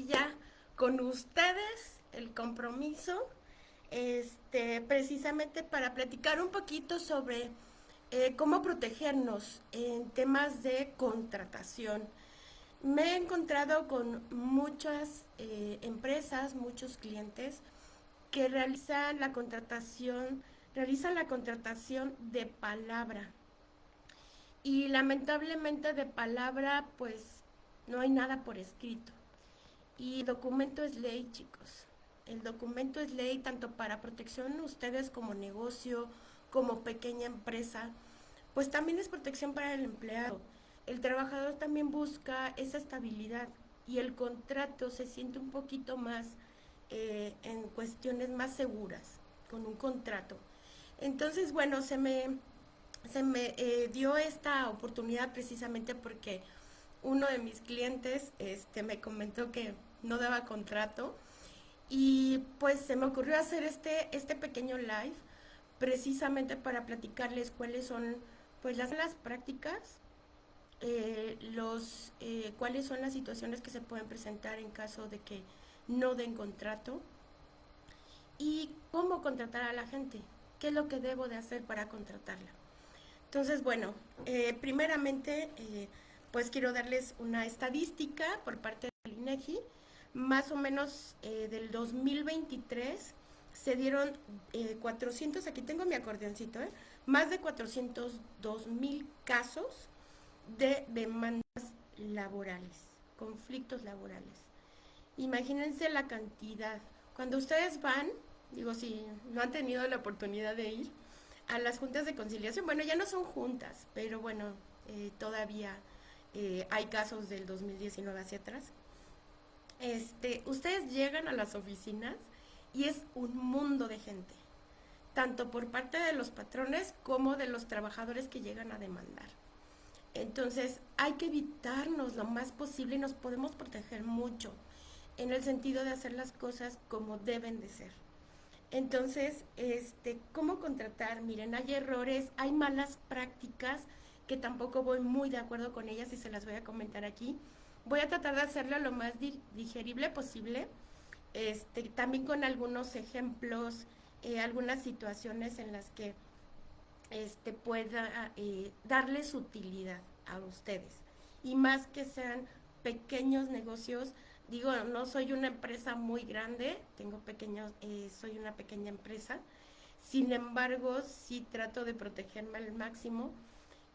aquí ya con ustedes el compromiso, precisamente para platicar un poquito sobre cómo protegernos en temas de contratación. Me he encontrado con muchas empresas, muchos clientes que realizan la contratación de palabra. Y lamentablemente de palabra, pues no hay nada por escrito. Y el documento es ley, chicos. El documento es ley tanto para protección de ustedes como negocio, como pequeña empresa, pues también es protección para el empleado. El trabajador también busca esa estabilidad y el contrato se siente un poquito más en cuestiones más seguras con un contrato. Entonces, bueno, se me dio esta oportunidad precisamente porque uno de mis clientes me comentó que no daba contrato y pues se me ocurrió hacer este pequeño live precisamente para platicarles cuáles son pues las prácticas, cuáles son las situaciones que se pueden presentar en caso de que no den contrato y cómo contratar a la gente, qué es lo que debo de hacer para contratarla. Entonces, bueno, primeramente, pues quiero darles una estadística por parte del INEGI. Más o menos del 2023 se dieron 400, aquí tengo mi acordeoncito, más de 402,000 casos de demandas laborales, conflictos laborales. Imagínense la cantidad. Cuando ustedes van, digo, si no han tenido la oportunidad de ir a las juntas de conciliación, bueno, ya no son juntas, pero bueno, todavía hay casos del 2019 hacia atrás. Ustedes llegan a las oficinas y es un mundo de gente, tanto por parte de los patrones como de los trabajadores que llegan a demandar. Entonces hay que evitarnos lo más posible y nos podemos proteger mucho en el sentido de hacer las cosas como deben de ser. Entonces, ¿cómo contratar? Miren, hay errores, hay malas prácticas que tampoco voy muy de acuerdo con ellas y se las voy a comentar aquí. Voy a tratar de hacerlo lo más digerible posible, también con algunos ejemplos, algunas situaciones en las que pueda darles utilidad a ustedes. Y más que sean pequeños negocios, digo, no soy una empresa muy grande, soy una pequeña empresa, sin embargo, sí trato de protegerme al máximo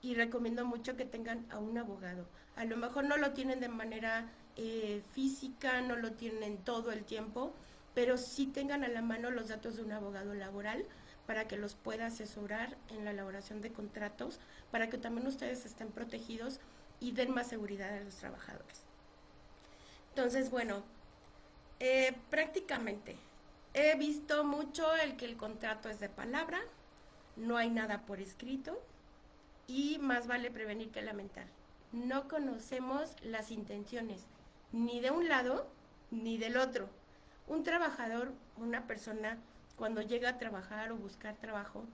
y recomiendo mucho que tengan a un abogado. A lo mejor no lo tienen de manera física, no lo tienen todo el tiempo, pero sí tengan a la mano los datos de un abogado laboral para que los pueda asesorar en la elaboración de contratos, para que también ustedes estén protegidos y den más seguridad a los trabajadores. Entonces, bueno, prácticamente he visto mucho el que el contrato es de palabra, no hay nada por escrito y más vale prevenir que lamentar. No conocemos las intenciones ni de un lado ni del otro. Un trabajador, una persona, cuando llega a trabajar o buscar trabajo,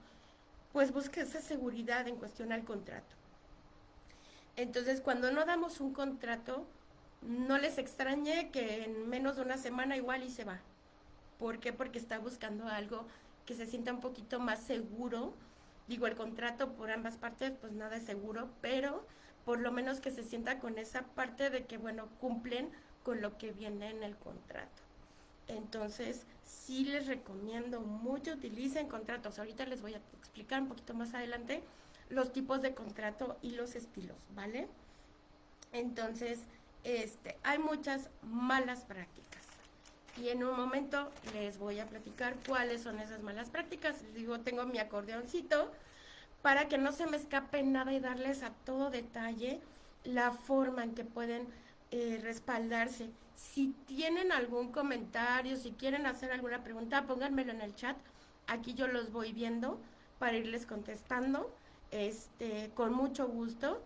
pues busca esa seguridad en cuestión al contrato. Entonces, cuando no damos un contrato, no les extrañe que en menos de una semana igual y se va. ¿Por qué? Porque está buscando algo que se sienta un poquito más seguro. Digo, el contrato por ambas partes, pues nada es seguro, pero por lo menos que se sienta con esa parte de que, bueno, cumplen con lo que viene en el contrato. Entonces, sí les recomiendo mucho utilicen contratos. Ahorita les voy a explicar un poquito más adelante los tipos de contrato y los estilos, ¿vale? Entonces, hay muchas malas prácticas. Y en un momento les voy a platicar cuáles son esas malas prácticas. Les digo, tengo mi acordeoncito para que no se me escape nada y darles a todo detalle la forma en que pueden respaldarse. Si tienen algún comentario, si quieren hacer alguna pregunta, pónganmelo en el chat. Aquí yo los voy viendo para irles contestando con mucho gusto,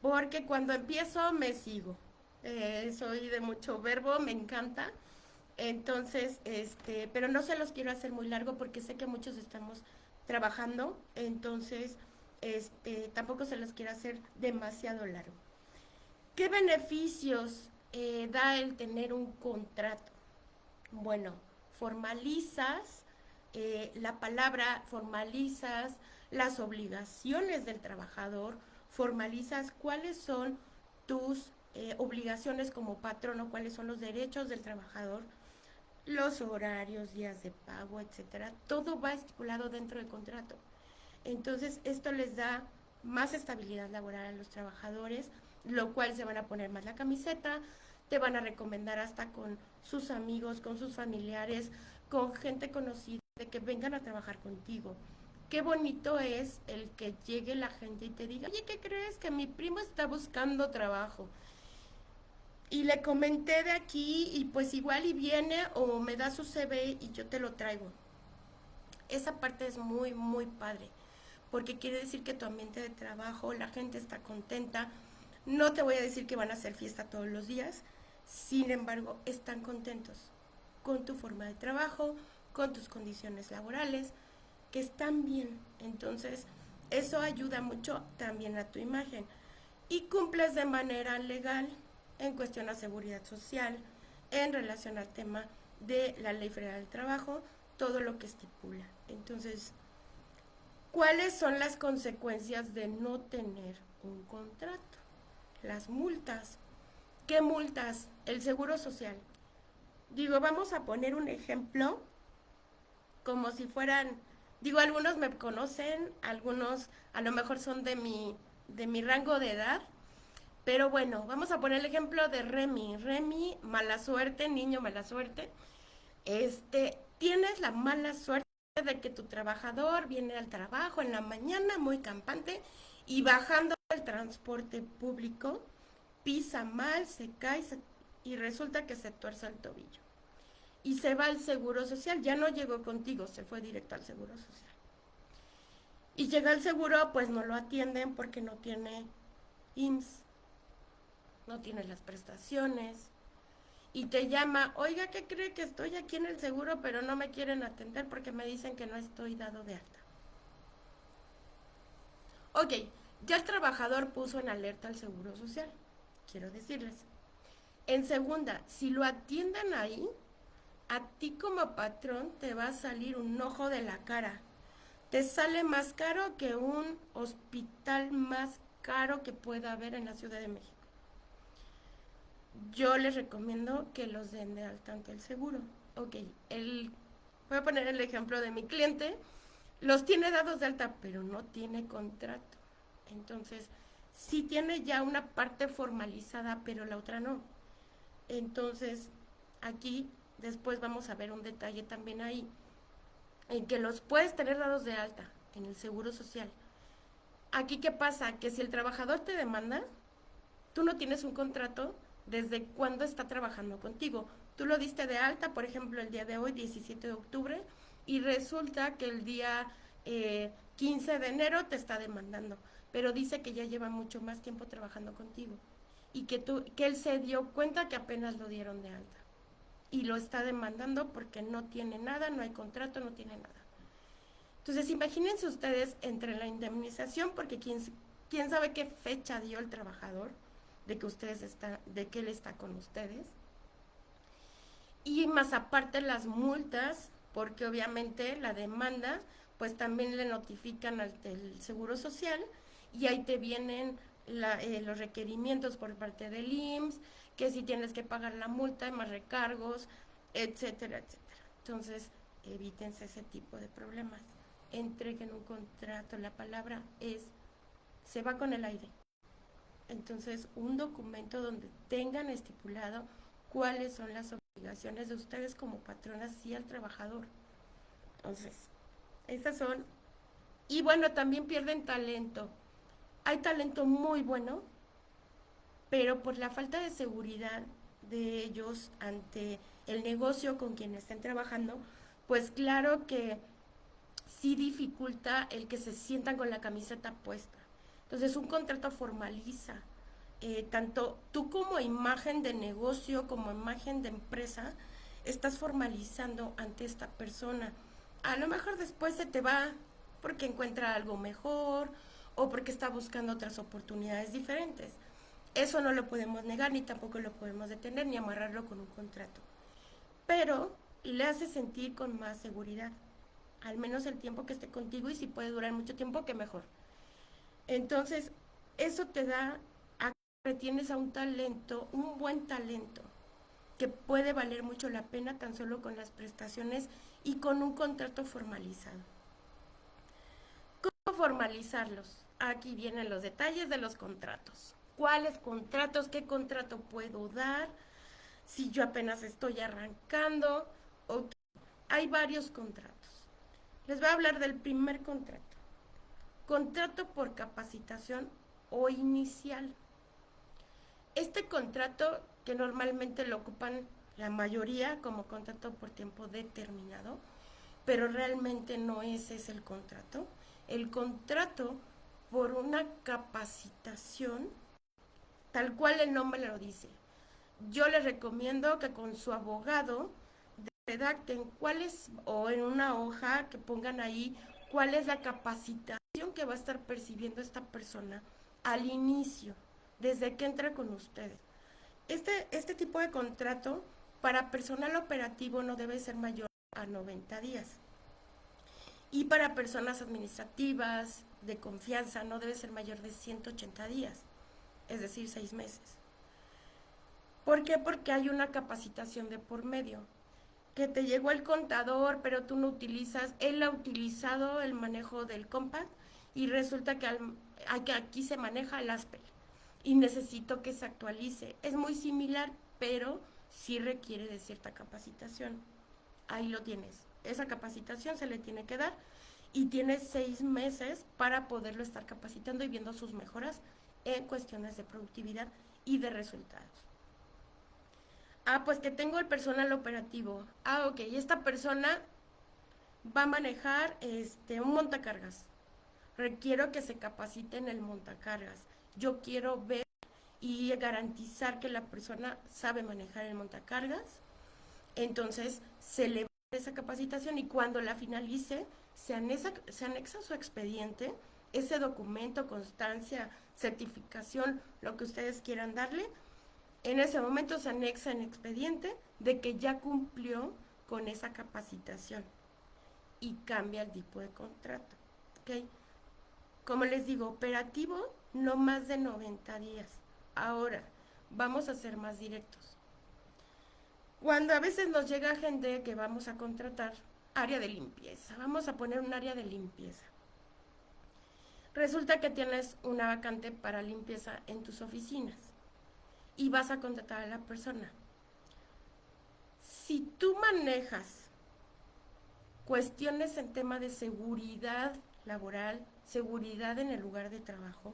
porque cuando empiezo me sigo. Soy de mucho verbo, me encanta. Entonces, pero no se los quiero hacer muy largo porque sé que muchos estamos trabajando, entonces, tampoco se los quiero hacer demasiado largo. ¿Qué beneficios da el tener un contrato? Bueno, formalizas la palabra, formalizas las obligaciones del trabajador, formalizas cuáles son tus obligaciones como patrono, cuáles son los derechos del trabajador, los horarios, días de pago, etcétera. Todo va estipulado dentro del contrato. Entonces, esto les da más estabilidad laboral a los trabajadores, lo cual se van a poner más la camiseta, te van a recomendar hasta con sus amigos, con sus familiares, con gente conocida, de que vengan a trabajar contigo. Qué bonito es el que llegue la gente y te diga, oye, ¿qué crees? Que mi primo está buscando trabajo. Y le comenté de aquí y pues igual y viene o me da su CV y yo te lo traigo. Esa parte es muy, muy padre, porque quiere decir que tu ambiente de trabajo, la gente está contenta. No te voy a decir que van a hacer fiesta todos los días, sin embargo, están contentos con tu forma de trabajo, con tus condiciones laborales, que están bien. Entonces, eso ayuda mucho también a tu imagen. Y cumples de manera legal en cuestión a seguridad social, en relación al tema de la Ley Federal del Trabajo, todo lo que estipula. Entonces, ¿cuáles son las consecuencias de no tener un contrato? Las multas. ¿Qué multas? El seguro social. Digo, vamos a poner un ejemplo como si fueran, digo, algunos me conocen, algunos a lo mejor son de mi rango de edad, pero bueno, vamos a poner el ejemplo de Remy. Remy, mala suerte, niño mala suerte. Tienes la mala suerte de que tu trabajador viene al trabajo en la mañana muy campante y bajando el transporte público pisa mal, se cae y resulta que se tuerce el tobillo. Y se va al seguro social, ya no llegó contigo, se fue directo al seguro social. Y llega al seguro, pues no lo atienden porque no tiene IMSS, no tiene las prestaciones, y te llama, oiga, ¿qué cree? Que estoy aquí en el seguro, pero no me quieren atender porque me dicen que no estoy dado de alta. Ok, ya el trabajador puso en alerta al seguro social, quiero decirles. En segunda, si lo atienden ahí, a ti como patrón te va a salir un ojo de la cara. Te sale más caro que un hospital más caro que pueda haber en la Ciudad de México. Yo les recomiendo que los den de alta ante el seguro. Ok, voy a poner el ejemplo de mi cliente. Los tiene dados de alta, pero no tiene contrato. Entonces, sí tiene ya una parte formalizada, pero la otra no. Entonces, aquí después vamos a ver un detalle también ahí, en que los puedes tener dados de alta en el seguro social. Aquí, ¿qué pasa? Que si el trabajador te demanda, tú no tienes un contrato desde cuándo está trabajando contigo. Tú lo diste de alta, por ejemplo, el día de hoy, 17 de octubre, y resulta que el día 15 de enero te está demandando, pero dice que ya lleva mucho más tiempo trabajando contigo y que él se dio cuenta que apenas lo dieron de alta y lo está demandando porque no tiene nada, no hay contrato, no tiene nada. Entonces, imagínense ustedes entre la indemnización, porque quién sabe qué fecha dio el trabajador de que él está con ustedes, y más aparte las multas, porque obviamente la demanda, pues también le notifican al Seguro Social y ahí te vienen los requerimientos por parte del IMSS, que si tienes que pagar la multa, más recargos, etcétera, etcétera. Entonces, evítense ese tipo de problemas. Entreguen un contrato, la palabra se va con el aire. Entonces, un documento donde tengan estipulado cuáles son las obligaciones de ustedes como patronas y al trabajador. Entonces, esas son. Y bueno, también pierden talento. Hay talento muy bueno, pero por la falta de seguridad de ellos ante el negocio con quien estén trabajando, pues claro que sí dificulta el que se sientan con la camiseta puesta. Entonces un contrato formaliza tanto tú como imagen de negocio, como imagen de empresa, estás formalizando ante esta persona. A lo mejor después se te va porque encuentra algo mejor o porque está buscando otras oportunidades diferentes. Eso no lo podemos negar ni tampoco lo podemos detener ni amarrarlo con un contrato. Pero le hace sentir con más seguridad, al menos el tiempo que esté contigo, y si puede durar mucho tiempo, que mejor. Entonces, eso te da a que retienes a un talento, un buen talento, que puede valer mucho la pena tan solo con las prestaciones y con un contrato formalizado. ¿Cómo formalizarlos? Aquí vienen los detalles de los contratos. ¿Cuáles contratos? ¿Qué contrato puedo dar? Si yo apenas estoy arrancando. Okay. Hay varios contratos. Les voy a hablar del primer contrato. Contrato por capacitación o inicial. Este contrato, que normalmente lo ocupan la mayoría como contrato por tiempo determinado, pero realmente no ese es el contrato. El contrato por una capacitación, tal cual el nombre lo dice. Yo les recomiendo que con su abogado redacten cuáles, o en una hoja que pongan ahí cuál es la capacitación que va a estar percibiendo esta persona al inicio, desde que entra con ustedes. Este tipo de contrato para personal operativo no debe ser mayor a 90 días. Y para personas administrativas de confianza no debe ser mayor de 180 días, es decir, 6 meses. ¿Por qué? Porque hay una capacitación de por medio. Que te llegó el contador, pero tú no utilizas, él ha utilizado el manejo del Compact y resulta que aquí se maneja el ASPEL y necesito que se actualice. Es muy similar, pero sí requiere de cierta capacitación. Ahí lo tienes. Esa capacitación se le tiene que dar y tienes 6 meses para poderlo estar capacitando y viendo sus mejoras en cuestiones de productividad y de resultados. Pues que tengo el personal operativo. Ok, esta persona va a manejar un montacargas. Requiero que se capacite en el montacargas. Yo quiero ver y garantizar que la persona sabe manejar el montacargas. Entonces se le va a dar esa capacitación y cuando la finalice se anexa a su expediente ese documento, constancia, certificación, lo que ustedes quieran darle. En ese momento se anexa en expediente de que ya cumplió con esa capacitación y cambia el tipo de contrato. ¿Okay? Como les digo, operativo no más de 90 días. Ahora, vamos a ser más directos. Cuando a veces nos llega gente que vamos a contratar, área de limpieza, vamos a poner un área de limpieza. Resulta que tienes una vacante para limpieza en tus oficinas y vas a contratar a la persona. Si tú manejas cuestiones en tema de seguridad laboral, seguridad en el lugar de trabajo,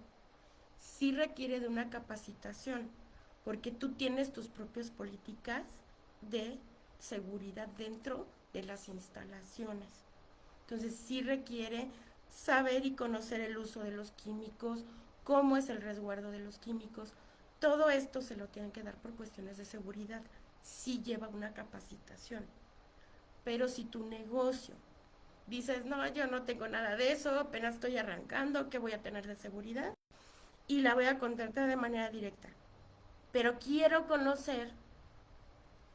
sí requiere de una capacitación, porque tú tienes tus propias políticas de seguridad dentro de las instalaciones. Entonces sí requiere saber y conocer el uso de los químicos, cómo es el resguardo de los químicos. Todo esto se lo tienen que dar por cuestiones de seguridad. Sí lleva una capacitación. Pero si tu negocio dices, no, yo no tengo nada de eso, apenas estoy arrancando, ¿qué voy a tener de seguridad? Y la voy a contratar de manera directa. Pero quiero conocer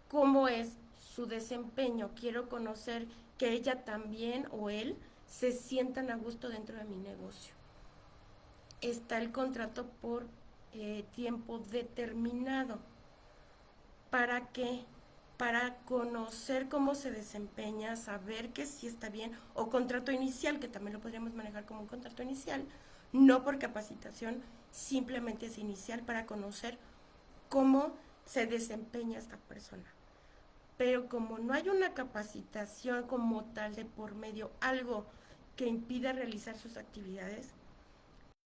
cómo es su desempeño, quiero conocer que ella también o él se sientan a gusto dentro de mi negocio. Está el contrato por tiempo determinado. ¿Para qué? Para conocer cómo se desempeña, saber que sí está bien, o contrato inicial, que también lo podríamos manejar como un contrato inicial, no por capacitación, simplemente es inicial para conocer cómo se desempeña esta persona. Pero como no hay una capacitación como tal de por medio, algo que impida realizar sus actividades,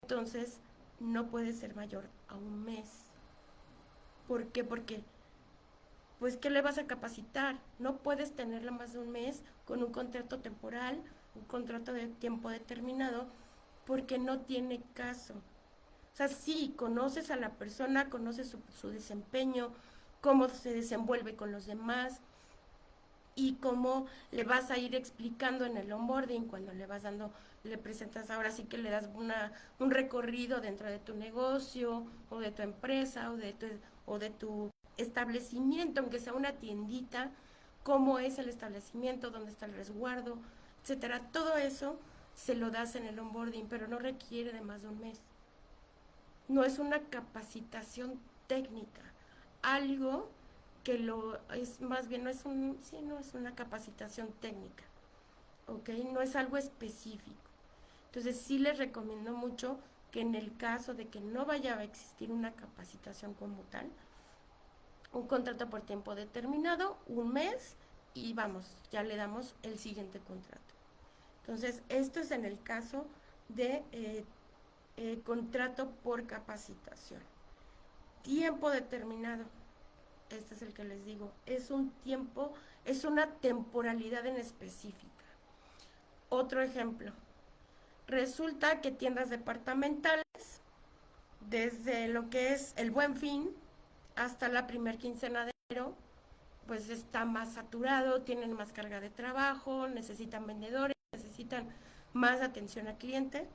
entonces no puede ser mayor a un mes. ¿Por qué? Porque pues ¿qué le vas a capacitar? No puedes tenerla más de un mes con un contrato temporal, un contrato de tiempo determinado, porque no tiene caso. O sea, sí, conoces a la persona, conoces su desempeño, cómo se desenvuelve con los demás, y cómo le vas a ir explicando en el onboarding cuando le vas dando, le presentas, ahora sí que le das un recorrido dentro de tu negocio o de tu empresa o de tu establecimiento, aunque sea una tiendita, cómo es el establecimiento, dónde está el resguardo, etcétera. Todo eso se lo das en el onboarding, pero no requiere de más de un mes. No es una capacitación técnica, algo que lo es más bien, no es un, sí, no es una capacitación técnica, ¿ok? No es algo específico. Entonces sí les recomiendo mucho que en el caso de que no vaya a existir una capacitación como tal, un contrato por tiempo determinado, un mes, y vamos, ya le damos el siguiente contrato. Entonces, esto es en el caso de contrato por capacitación. Tiempo determinado, este es el que les digo, es un tiempo, es una temporalidad en específica. Otro ejemplo, resulta que tiendas departamentales, desde lo que es el Buen Fin hasta la primer quincena de enero, pues está más saturado, tienen más carga de trabajo, necesitan vendedores, necesitan más atención al cliente.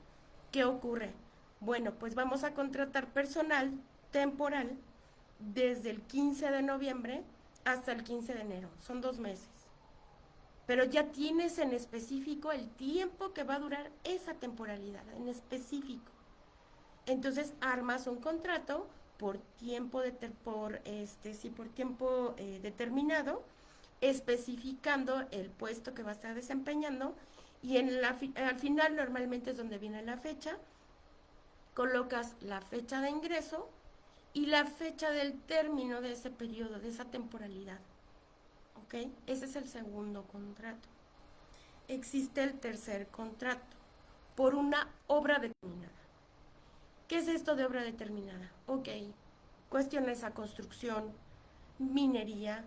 ¿Qué ocurre? Bueno, pues vamos a contratar personal temporal desde el 15 de noviembre hasta el 15 de enero. Son 2 meses. Pero ya tienes en específico el tiempo que va a durar esa temporalidad, en específico. Entonces armas un contrato por tiempo, por tiempo determinado, especificando el puesto que va a estar desempeñando y al final normalmente es donde viene la fecha, colocas la fecha de ingreso y la fecha del término de ese periodo, de esa temporalidad. ¿Ok? Ese es el segundo contrato. Existe el tercer contrato por una obra determinada. ¿Qué es esto de obra determinada? Ok, cuestiones a construcción, minería,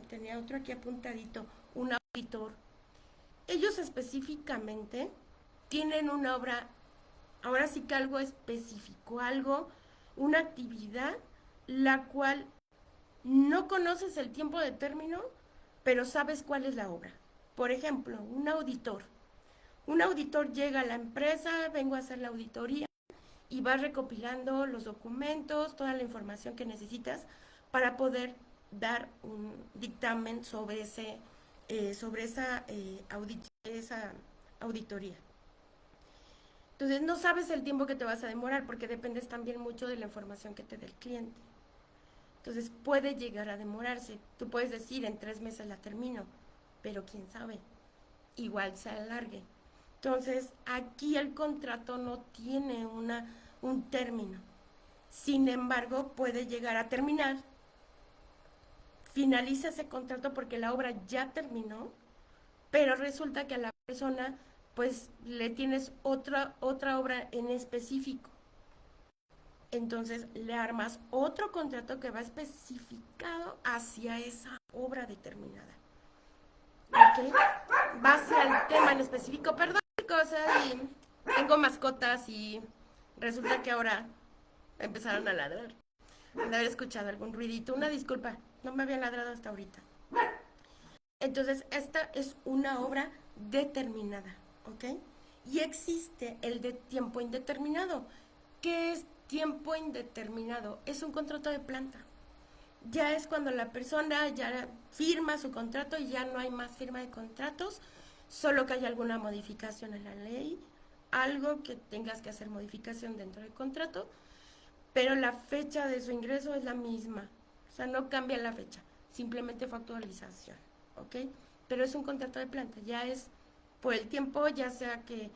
tenía otro aquí apuntadito, un auditor. Ellos específicamente tienen una obra, ahora sí que algo específico, algo, una actividad, la cual no conoces el tiempo de término, pero sabes cuál es la obra. Por ejemplo, un auditor. Un auditor llega a la empresa, vengo a hacer la auditoría y vas recopilando los documentos, toda la información que necesitas para poder dar un dictamen sobre esa auditoría. Entonces no sabes el tiempo que te vas a demorar porque dependes también mucho de la información que te dé el cliente. Entonces puede llegar a demorarse. Tú puedes decir en 3 meses la termino, pero quién sabe, igual se alargue. Entonces aquí el contrato no tiene un término. Sin embargo, puede llegar a terminar. Finaliza ese contrato porque la obra ya terminó, pero resulta que a la persona pues le tienes otra obra en específico. Entonces le armas otro contrato que va especificado hacia esa obra determinada. ¿Ok? Va hacia el tema en específico. Perdón, cosas, y tengo mascotas y resulta que ahora empezaron a ladrar. De haber escuchado algún ruidito. Una disculpa, no me habían ladrado hasta ahorita. Entonces, esta es una obra determinada, ¿ok? Y existe el de tiempo indeterminado. ¿Qué es tiempo indeterminado? Es un contrato de planta. Ya es cuando la persona ya firma su contrato y ya no hay más firma de contratos, solo que hay alguna modificación en la ley, algo que tengas que hacer modificación dentro del contrato, pero la fecha de su ingreso es la misma. O sea, no cambia la fecha, simplemente fue actualización, ¿ok? Pero es un contrato de planta, ya es por el tiempo, ya sea que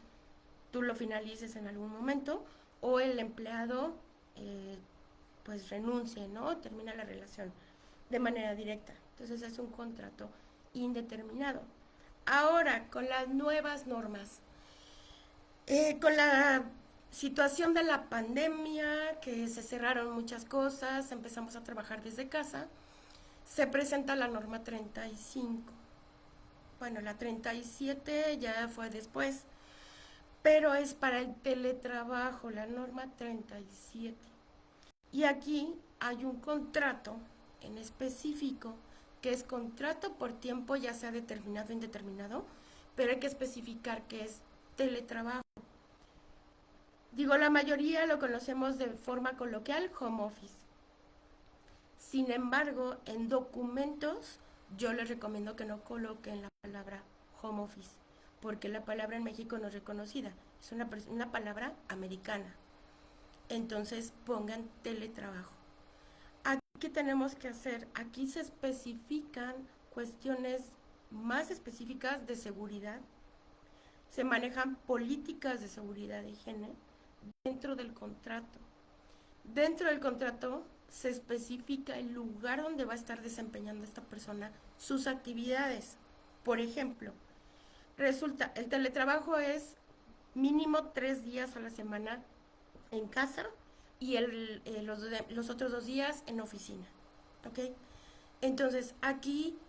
tú lo finalices en algún momento o el empleado pues renuncie, ¿no? Termina la relación de manera directa. Entonces es un contrato indeterminado. Ahora, con las nuevas normas, con la situación de la pandemia, que se cerraron muchas cosas, empezamos a trabajar desde casa, se presenta la norma 35. Bueno, la 37 ya fue después, pero es para el teletrabajo, la norma 37. Y aquí hay un contrato en específico que es contrato por tiempo, ya sea determinado o indeterminado, pero hay que especificar que es teletrabajo. Digo, la mayoría lo conocemos de forma coloquial, home office. Sin embargo, en documentos yo les recomiendo que no coloquen la palabra home office, porque la palabra en México no es reconocida, es una palabra americana. Entonces pongan teletrabajo. Aquí, ¿qué tenemos que hacer? Aquí se especifican cuestiones más específicas de seguridad, se manejan políticas de seguridad de higiene dentro del contrato. Dentro del contrato se especifica el lugar donde va a estar desempeñando esta persona sus actividades. Por ejemplo, resulta, el teletrabajo es mínimo 3 días a la semana en casa y los otros 2 días en oficina. ¿Ok? Entonces, aquí,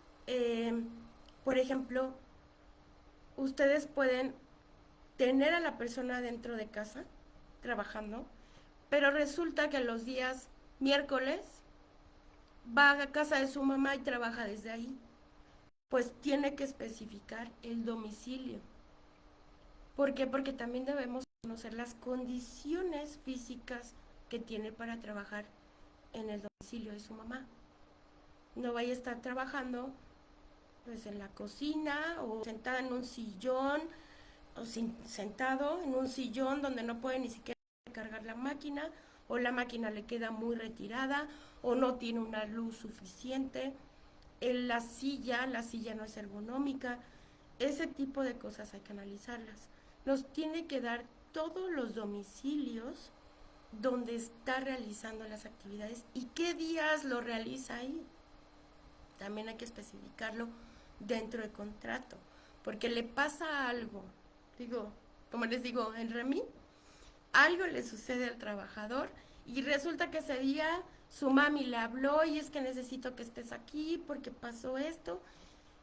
por ejemplo, ustedes pueden tener a la persona dentro de casa trabajando, pero resulta que los días miércoles va a casa de su mamá y trabaja desde ahí. Pues tiene que especificar el domicilio. ¿Por qué? Porque también debemos conocer las condiciones físicas que tiene para trabajar en el domicilio de su mamá. No vaya a estar trabajando pues en la cocina o sentada en un sillón o sentado en un sillón donde no puede ni siquiera cargar la máquina o la máquina le queda muy retirada o no tiene una luz suficiente. En la silla no es ergonómica. Ese tipo de cosas hay que analizarlas. Nos tiene que dar todos los domicilios donde está realizando las actividades y qué días lo realiza ahí. También hay que especificarlo dentro del contrato, porque le pasa algo. Digo, como les digo, en Remi, algo le sucede al trabajador y resulta que ese día su mami le habló y es que necesito que estés aquí porque pasó esto.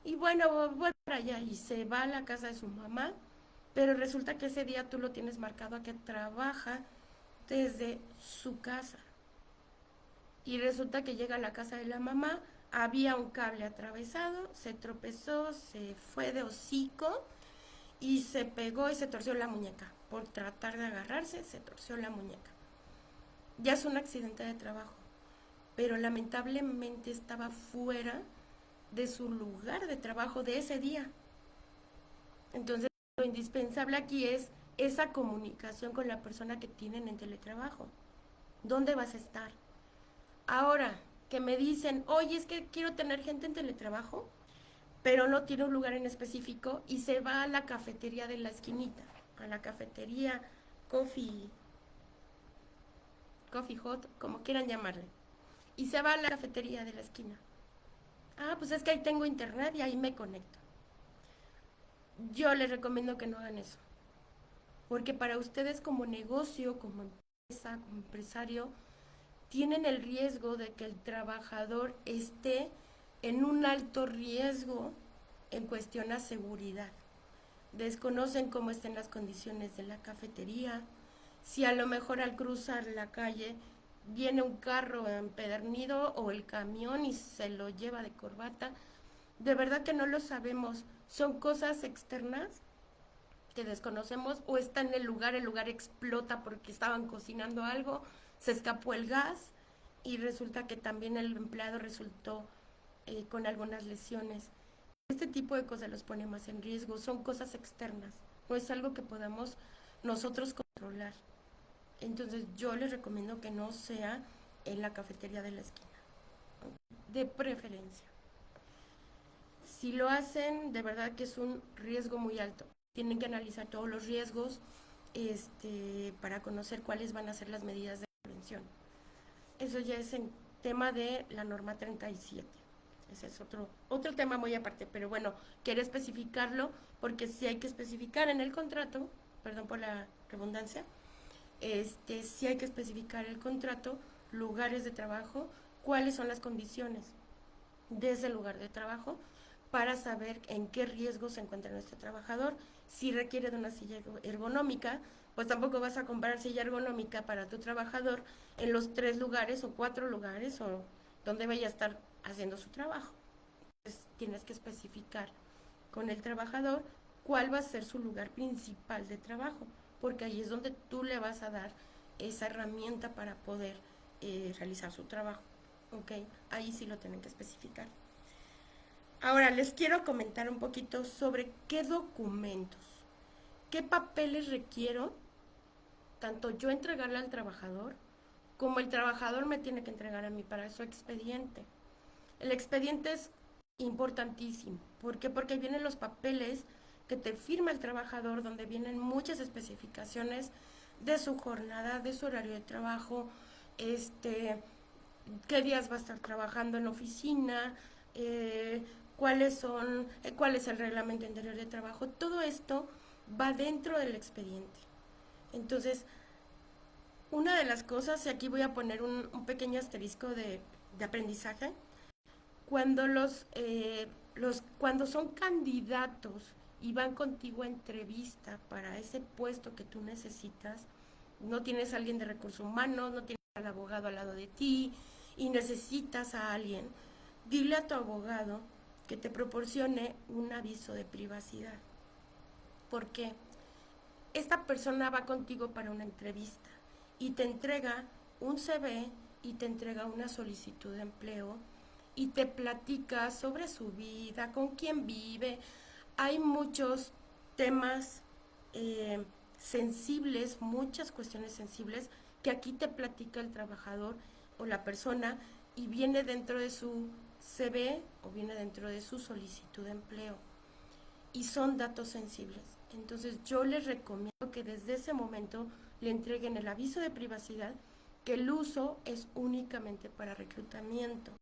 Y bueno, voy para allá y se va a la casa de su mamá, pero resulta que ese día tú lo tienes marcado a que trabaja desde su casa. Y resulta que llega a la casa de la mamá, había un cable atravesado, se tropezó, se fue de hocico y se pegó y se torció la muñeca. Por tratar de agarrarse, se torció la muñeca. Ya es un accidente de trabajo, pero lamentablemente estaba fuera de su lugar de trabajo de ese día. Entonces, lo indispensable aquí es esa comunicación con la persona que tienen en teletrabajo. ¿Dónde vas a estar? Ahora, que me dicen, oye, es que quiero tener gente en teletrabajo, pero no tiene un lugar en específico y se va a la cafetería de la esquinita, a la cafetería Coffee, Coffee Hot, como quieran llamarle. Y se va a la cafetería de la esquina. Ah, pues es que ahí tengo internet y ahí me conecto. Yo les recomiendo que no hagan eso. Porque para ustedes como negocio, como empresa, como empresario, tienen el riesgo de que el trabajador esté en un alto riesgo en cuestión a seguridad. Desconocen cómo estén las condiciones de la cafetería, si a lo mejor al cruzar la calle viene un carro empedernido o el camión y se lo lleva de corbata. De verdad que no lo sabemos. Son cosas externas que desconocemos o está en el lugar explota porque estaban cocinando algo, se escapó el gas y resulta que también el empleado resultó con algunas lesiones. Este tipo de cosas los pone más en riesgo, son cosas externas, no es algo que podamos nosotros controlar. Entonces yo les recomiendo que no sea en la cafetería de la esquina, de preferencia. Si lo hacen, de verdad que es un riesgo muy alto. Tienen que analizar todos los riesgos para conocer cuáles van a ser las medidas de prevención. Eso ya es en tema de la norma 37. Ese es otro tema muy aparte, pero bueno, quiero especificarlo porque sí hay que especificar en el contrato, perdón por la redundancia, sí hay que especificar el contrato, lugares de trabajo, cuáles son las condiciones de ese lugar de trabajo para saber en qué riesgo se encuentra nuestro trabajador. Si requiere de una silla ergonómica, pues tampoco vas a comprar silla ergonómica para tu trabajador en los 3 lugares o 4 lugares o donde vaya a estar haciendo su trabajo. tienes que especificar con el trabajador cuál va a ser su lugar principal de trabajo, porque ahí es donde tú le vas a dar esa herramienta para poder realizar su trabajo. ¿Ok? Ahí sí lo tienen que especificar. Ahora les quiero comentar un poquito sobre qué documentos, qué papeles requiero, tanto yo entregarle al trabajador como el trabajador me tiene que entregar a mí para su expediente. El expediente es importantísimo. ¿Por qué? Porque vienen los papeles que te firma el trabajador, donde vienen muchas especificaciones de su jornada, de su horario de trabajo, qué días va a estar trabajando en la oficina, cuál es el reglamento interior de trabajo. Todo esto va dentro del expediente. Entonces, una de las cosas, y aquí voy a poner un pequeño asterisco de aprendizaje, cuando cuando son candidatos y van contigo a entrevista para ese puesto que tú necesitas, no tienes a alguien de recursos humanos, no tienes al abogado al lado de ti y necesitas a alguien, dile a tu abogado que te proporcione un aviso de privacidad. ¿Por qué? Esta persona va contigo para una entrevista y te entrega un CV y te entrega una solicitud de empleo y te platica sobre su vida, con quién vive. Hay muchos temas sensibles, muchas cuestiones sensibles que aquí te platica el trabajador o la persona y viene dentro de su CV o viene dentro de su solicitud de empleo. Y son datos sensibles. Entonces yo les recomiendo que desde ese momento le entreguen el aviso de privacidad, que el uso es únicamente para reclutamiento,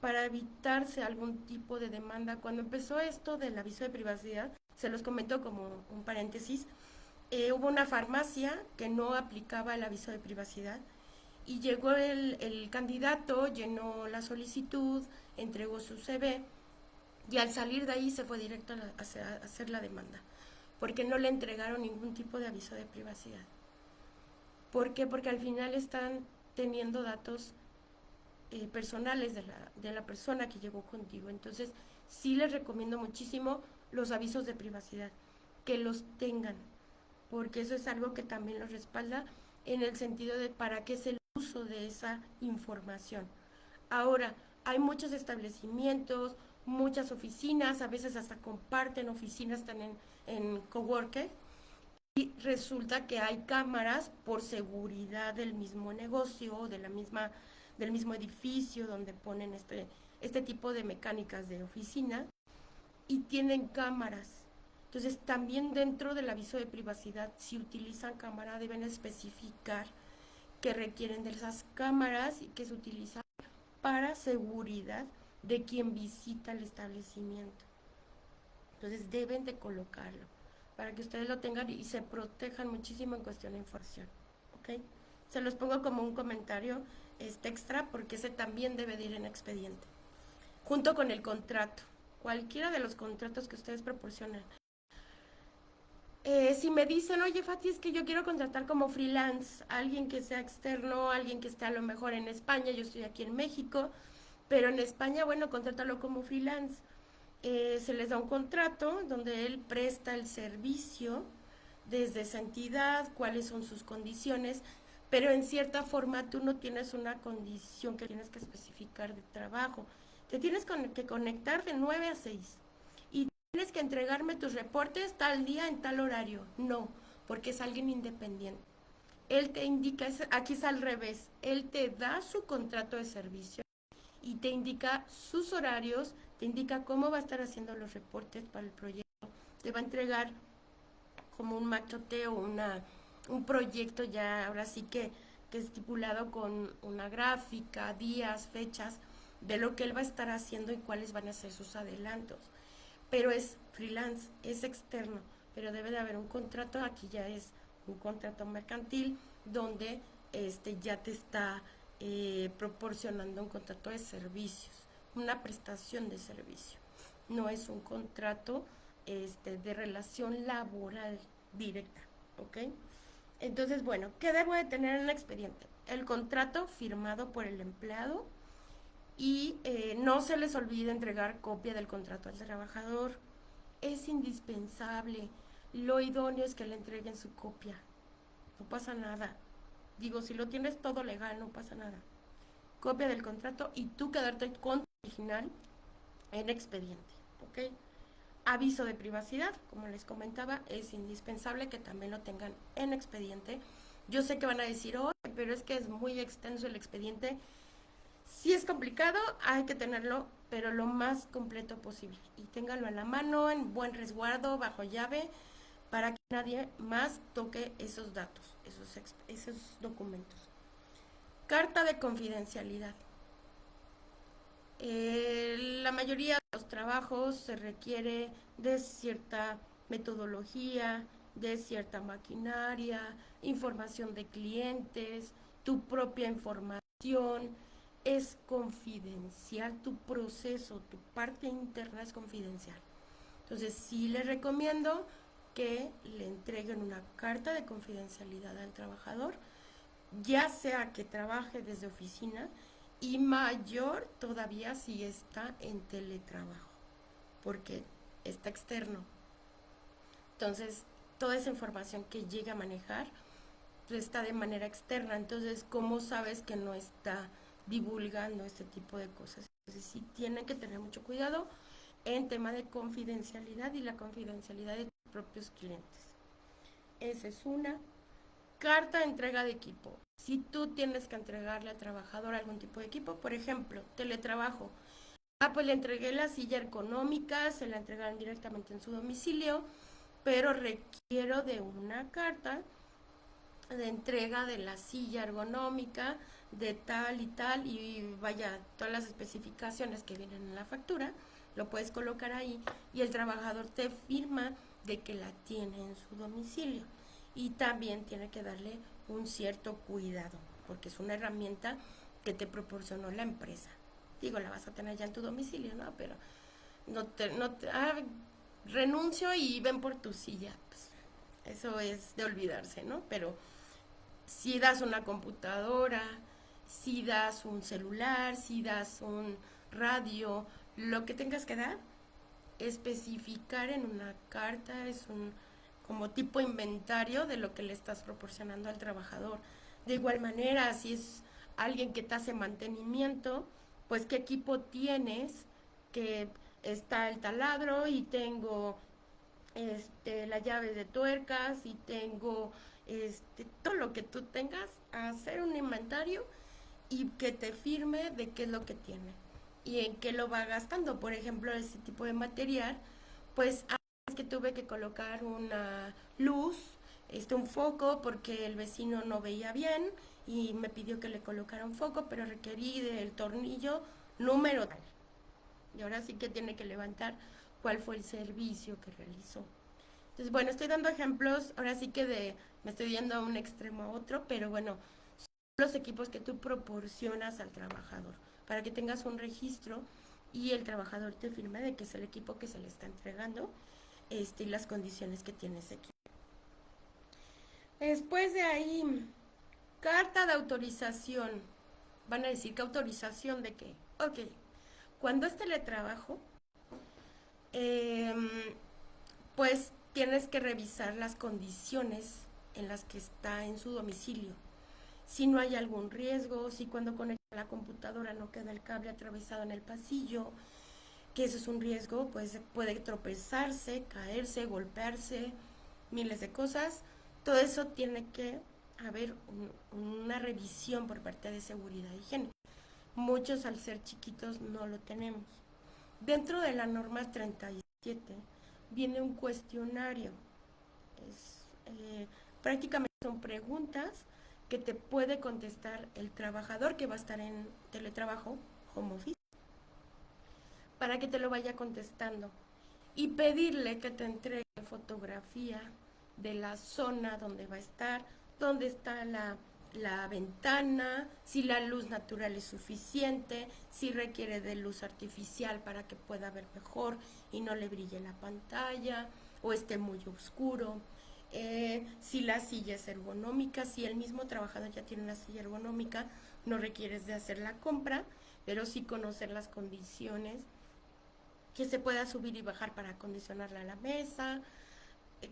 para evitarse algún tipo de demanda. Cuando empezó esto del aviso de privacidad, se los comento como un paréntesis, hubo una farmacia que no aplicaba el aviso de privacidad y llegó el candidato, llenó la solicitud, entregó su CV y al salir de ahí se fue directo a hacer la demanda, porque no le entregaron ningún tipo de aviso de privacidad. ¿Por qué? Porque al final están teniendo datos personales de la persona que llegó contigo. Entonces, sí les recomiendo muchísimo los avisos de privacidad, que los tengan, porque eso es algo que también los respalda en el sentido de para qué es el uso de esa información. Ahora, hay muchos establecimientos, muchas oficinas, a veces hasta comparten oficinas, están en coworker, y resulta que hay cámaras por seguridad del mismo negocio, del mismo edificio donde ponen este tipo de mecánicas de oficina y tienen cámaras. Entonces también dentro del aviso de privacidad, si utilizan cámara, deben especificar que requieren de esas cámaras y que se utilizan para seguridad de quien visita el establecimiento. Entonces deben de colocarlo para que ustedes lo tengan y se protejan muchísimo en cuestión de información. ¿Ok? Se los pongo como un comentario extra porque ese también debe de ir en expediente. Junto con el contrato. Cualquiera de los contratos que ustedes proporcionan. Si me dicen, oye Fati, es que yo quiero contratar como freelance a alguien que sea externo, alguien que esté a lo mejor en España, yo estoy aquí en México, pero en España, bueno, contrátalo como freelance. Se les da un contrato donde él presta el servicio desde esa entidad, cuáles son sus condiciones, pero en cierta forma tú no tienes una condición que tienes que especificar de trabajo. Te tienes que conectar de 9 a 6 y tienes que entregarme tus reportes tal día en tal horario. No, porque es alguien independiente. Él te indica, aquí es al revés, él te da su contrato de servicio y te indica sus horarios, te indica cómo va a estar haciendo los reportes para el proyecto, te va a entregar como un machote o un proyecto ya ahora sí que estipulado con una gráfica, días, fechas de lo que él va a estar haciendo y cuáles van a ser sus adelantos. Pero es freelance, es externo, pero debe de haber un contrato, aquí ya es un contrato mercantil donde ya te está proporcionando un contrato de servicios, una prestación de servicio. No es un contrato de relación laboral directa, ¿ok? Entonces, bueno, ¿qué debo de tener en el expediente? El contrato firmado por el empleado Y no se les olvide entregar copia del contrato al trabajador. Es indispensable. Lo idóneo es que le entreguen su copia. No pasa nada. Digo, si lo tienes todo legal, no pasa nada. Copia del contrato y tú quedarte con tu original en expediente. ¿Ok? Aviso de privacidad, como les comentaba, es indispensable que también lo tengan en expediente. Yo sé que van a decir, oh, pero es que es muy extenso el expediente. Si es complicado, hay que tenerlo, pero lo más completo posible. Y ténganlo en la mano, en buen resguardo, bajo llave, para que nadie más toque esos datos, esos documentos. Carta de confidencialidad. La mayoría de los trabajos se requiere de cierta metodología, de cierta maquinaria, información de clientes, tu propia información. Es confidencial tu proceso, tu parte interna es confidencial. Entonces sí les recomiendo que le entreguen una carta de confidencialidad al trabajador, ya sea que trabaje desde oficina y mayor todavía si está en teletrabajo, porque está externo. Entonces, toda esa información que llega a manejar pues, está de manera externa. Entonces, ¿cómo sabes que no está divulgando este tipo de cosas? Entonces, sí tienen que tener mucho cuidado en tema de confidencialidad y la confidencialidad de tus propios clientes. Esa es una. Carta de entrega de equipo. Si tú tienes que entregarle al trabajador algún tipo de equipo, por ejemplo, teletrabajo. Pues le entregué la silla ergonómica, se la entregaron directamente en su domicilio, pero requiero de una carta de entrega de la silla ergonómica de tal y tal, y vaya, todas las especificaciones que vienen en la factura, lo puedes colocar ahí y el trabajador te firma de que la tiene en su domicilio. Y también tiene que darle un cierto cuidado, porque es una herramienta que te proporcionó la empresa. Digo, la vas a tener ya en tu domicilio, ¿no? Pero renuncio y ven por tu silla. Pues, eso es de olvidarse, ¿no? Pero si das una computadora, si das un celular, si das un radio, lo que tengas que dar, especificar en una carta es un como tipo inventario de lo que le estás proporcionando al trabajador. De igual manera, si es alguien que te hace mantenimiento, pues qué equipo tienes, que está el taladro y tengo la llave de tuercas y tengo todo lo que tú tengas, hacer un inventario y que te firme de qué es lo que tiene y en qué lo va gastando. Por ejemplo, ese tipo de material, pues es que tuve que colocar una luz, un foco, porque el vecino no veía bien y me pidió que le colocara un foco, pero requerí del tornillo número tal. Y ahora sí que tiene que levantar cuál fue el servicio que realizó. Entonces, bueno, estoy dando ejemplos, ahora sí que me estoy yendo a un extremo a otro, pero bueno, son los equipos que tú proporcionas al trabajador para que tengas un registro y el trabajador te firme de que es el equipo que se le está entregando y las condiciones que tiene ese equipo. Después de ahí, carta de autorización. Van a decir que autorización de qué. Ok, cuando es teletrabajo, eh, pues tienes que revisar las condiciones en las que está en su domicilio. Si no hay algún riesgo, si cuando conecta la computadora no queda el cable atravesado en el pasillo, que eso es un riesgo, pues puede tropezarse, caerse, golpearse, miles de cosas. Todo eso tiene que haber una revisión por parte de seguridad y higiene. Muchos al ser chiquitos no lo tenemos. Dentro de la norma 37 viene un cuestionario. Es, prácticamente son preguntas que te puede contestar el trabajador que va a estar en teletrabajo, home office, para que te lo vaya contestando y pedirle que te entregue fotografía de la zona donde va a estar, dónde está la ventana, si la luz natural es suficiente, si requiere de luz artificial para que pueda ver mejor y no le brille la pantalla o esté muy oscuro. Si la silla es ergonómica, si el mismo trabajador ya tiene una silla ergonómica, no requieres de hacer la compra, pero sí conocer las condiciones, que se pueda subir y bajar para acondicionarla a la mesa,